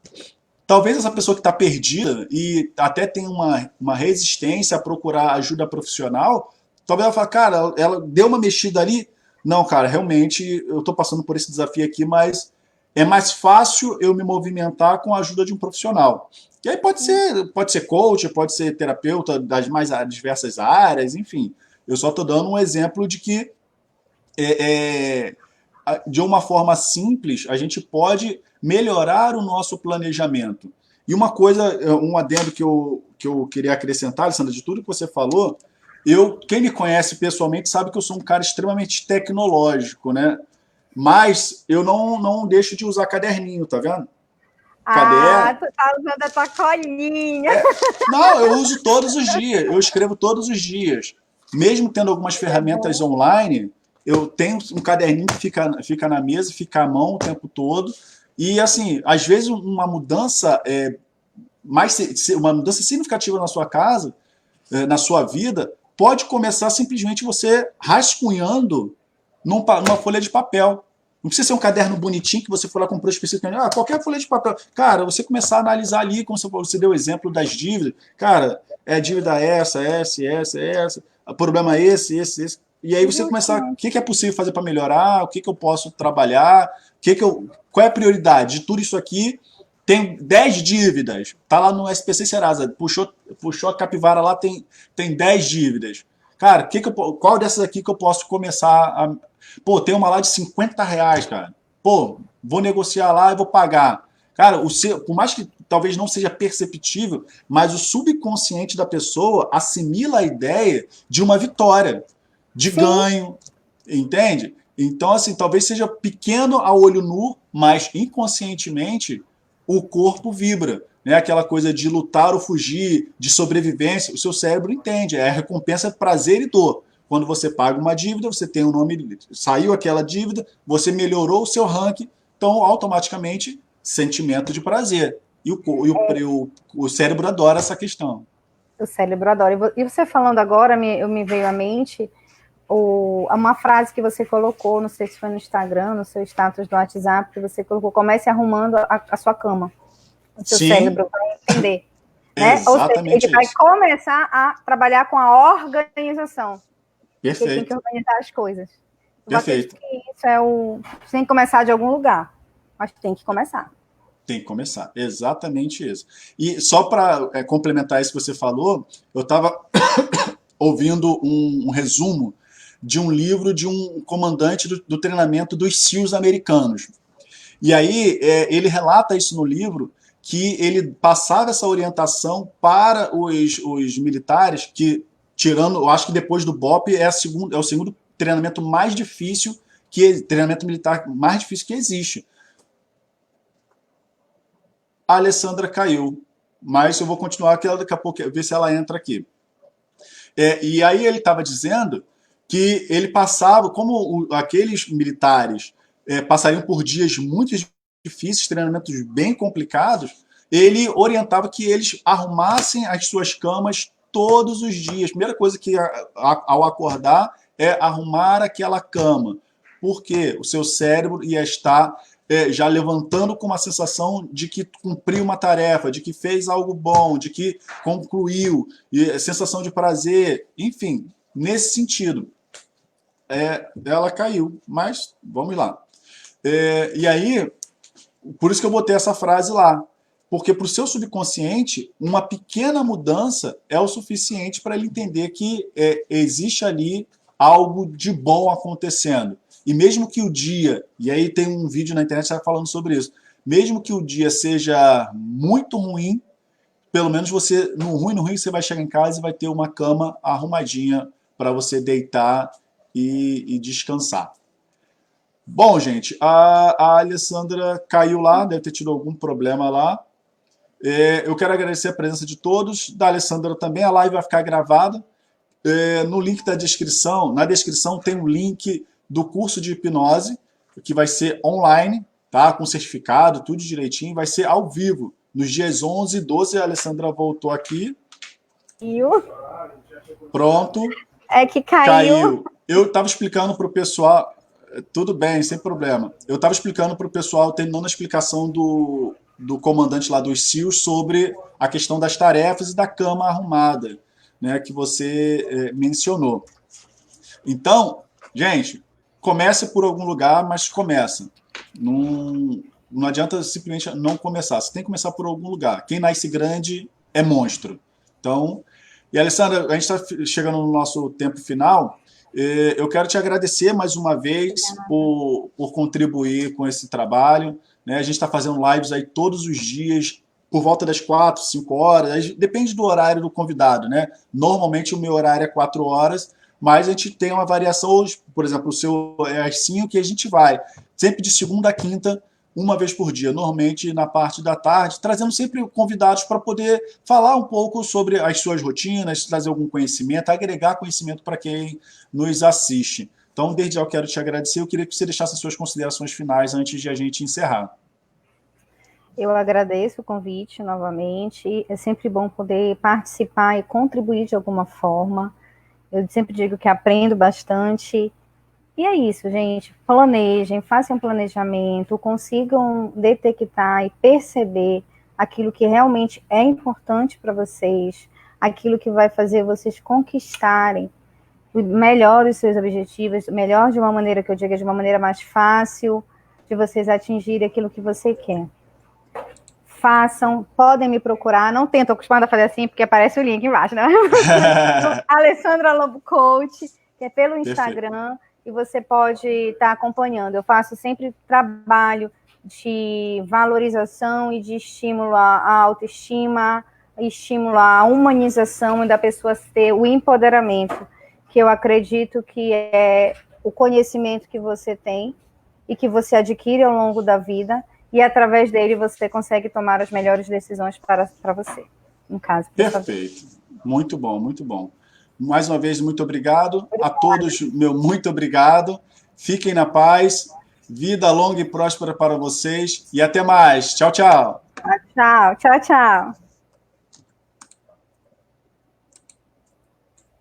Talvez essa pessoa que está perdida e até tem uma resistência a procurar ajuda profissional, talvez ela fale, cara, ela deu uma mexida ali. Não, cara, realmente eu estou passando por esse desafio aqui, mas é mais fácil eu me movimentar com a ajuda de um profissional. E aí pode ser coach, pode ser terapeuta das mais diversas áreas, enfim. Eu só estou dando um exemplo de que de uma forma simples, a gente pode melhorar o nosso planejamento. E uma coisa, um adendo que eu queria acrescentar, Alessandra, de tudo que você falou, quem me conhece pessoalmente sabe que eu sou um cara extremamente tecnológico, né? Mas eu não deixo de usar caderninho, tá vendo? Tu tá usando a tua colinha. Não, eu uso todos os dias, eu escrevo todos os dias. Mesmo tendo algumas ferramentas online, eu tenho um caderninho que fica na mesa, fica à mão o tempo todo. E, assim, às vezes uma mudança uma mudança significativa na sua casa, na sua vida, pode começar simplesmente você rascunhando numa folha de papel. Não precisa ser um caderno bonitinho que você for lá comprou especificamente. Qualquer folha de papel. Cara, você começar a analisar ali, como você deu o exemplo das dívidas. Cara, dívida essa. O problema é esse. E aí você começar, o que é possível fazer para melhorar, o que eu posso trabalhar, qual é a prioridade de tudo isso aqui. Tem 10 dívidas, tá lá no SPC Serasa, puxou a capivara lá, tem 10 dívidas. Cara, qual dessas aqui que eu posso começar a... tem uma lá de R$ 50, cara. Vou negociar lá e vou pagar. Cara, por mais que talvez não seja perceptível, mas o subconsciente da pessoa assimila a ideia de uma vitória, de ganho, entende? Então, assim, talvez seja pequeno a olho nu, mas inconscientemente o corpo vibra. Né? Aquela coisa de lutar ou fugir, de sobrevivência, o seu cérebro entende. É a recompensa, prazer e dor. Quando você paga uma dívida, você tem um nome, saiu aquela dívida, você melhorou o seu ranking, então automaticamente sentimento de prazer. E o cérebro adora essa questão. O cérebro adora. E você falando agora, me veio à mente uma frase que você colocou, não sei se foi no Instagram, no seu status do WhatsApp, que você colocou: comece arrumando a sua cama. O seu cérebro vai entender. Né? Ou seja, ele vai começar a trabalhar com a organização. Perfeito. Ele tem que organizar as coisas. Perfeito. Isso tem que começar de algum lugar, mas tem que começar. Tem que começar, exatamente isso. E só para complementar isso que você falou, eu estava ouvindo um resumo de um livro de um comandante do treinamento dos SEALs americanos. E aí ele relata isso no livro, que ele passava essa orientação para os militares, que, tirando, eu acho que depois do BOP, é o segundo treinamento mais difícil, treinamento militar mais difícil que existe. A Alessandra caiu, mas eu vou continuar, que daqui a pouco ver se ela entra aqui. E aí ele estava dizendo que ele passava, como aqueles militares passariam por dias muito difíceis, treinamentos bem complicados, ele orientava que eles arrumassem as suas camas todos os dias. A primeira coisa que ao acordar é arrumar aquela cama, porque o seu cérebro ia estar já levantando com uma sensação de que cumpriu uma tarefa, de que fez algo bom, de que concluiu, e sensação de prazer, enfim, nesse sentido. Ela caiu, mas vamos lá. E aí, por isso que eu botei essa frase lá, porque para o seu subconsciente, uma pequena mudança é o suficiente para ele entender que existe ali algo de bom acontecendo. E mesmo que o dia, e aí tem um vídeo na internet que está falando sobre isso, mesmo que o dia seja muito ruim, pelo menos você, no ruim, você vai chegar em casa e vai ter uma cama arrumadinha para você deitar e descansar. Bom, gente, a Alessandra caiu lá, deve ter tido algum problema lá. Eu quero agradecer a presença de todos, da Alessandra também, a live vai ficar gravada. No link da descrição, na descrição tem um link do curso de hipnose, que vai ser online, tá? Com certificado, tudo direitinho, vai ser ao vivo, nos dias 11 e 12, a Alessandra voltou aqui. Pronto. É que caiu. Eu estava explicando para o pessoal, tudo bem, sem problema. Eu estava explicando para o pessoal, terminando a explicação do comandante lá dos SEALs sobre a questão das tarefas e da cama arrumada, né, que você mencionou. Então, gente, comece por algum lugar, mas começa. Não adianta simplesmente não começar. Você tem que começar por algum lugar. Quem nasce grande é monstro. Então, e Alessandra, a gente está chegando no nosso tempo final. Eu quero te agradecer mais uma vez por contribuir com esse trabalho. Né? A gente está fazendo lives aí todos os dias, por volta das 4, 5 horas. Depende do horário do convidado. Né? Normalmente o meu horário é 4 horas, mas a gente tem uma variação. Hoje, por exemplo, o seu é às 5 e a gente vai. Sempre de segunda a quinta, uma vez por dia, normalmente na parte da tarde, trazendo sempre convidados para poder falar um pouco sobre as suas rotinas, trazer algum conhecimento, agregar conhecimento para quem nos assiste. Então, desde já eu quero te agradecer, eu queria que você deixasse as suas considerações finais antes de a gente encerrar. Eu agradeço o convite novamente, é sempre bom poder participar e contribuir de alguma forma. Eu sempre digo que aprendo bastante. E é isso, gente. Planejem, façam um planejamento, consigam detectar e perceber aquilo que realmente é importante para vocês, aquilo que vai fazer vocês conquistarem melhor os seus objetivos, melhor de uma maneira que eu diga, de uma maneira mais fácil, de vocês atingirem aquilo que você quer. Façam, podem me procurar, não tento acostumada a fazer assim, porque aparece o link embaixo, né? Alessandra Lobo Coach, que é pelo Instagram. Perfeito. E você pode estar acompanhando. Eu faço sempre trabalho de valorização e de estímulo à autoestima, estímulo à humanização e da pessoa ter o empoderamento, que eu acredito que é o conhecimento que você tem e que você adquire ao longo da vida, e através dele você consegue tomar as melhores decisões para você, em caso. Perfeito. Muito bom, muito bom. Mais uma vez, muito obrigado. A todos, meu muito obrigado. Fiquem na paz. Vida longa e próspera para vocês. E até mais. Tchau, tchau. Tchau, tchau, tchau.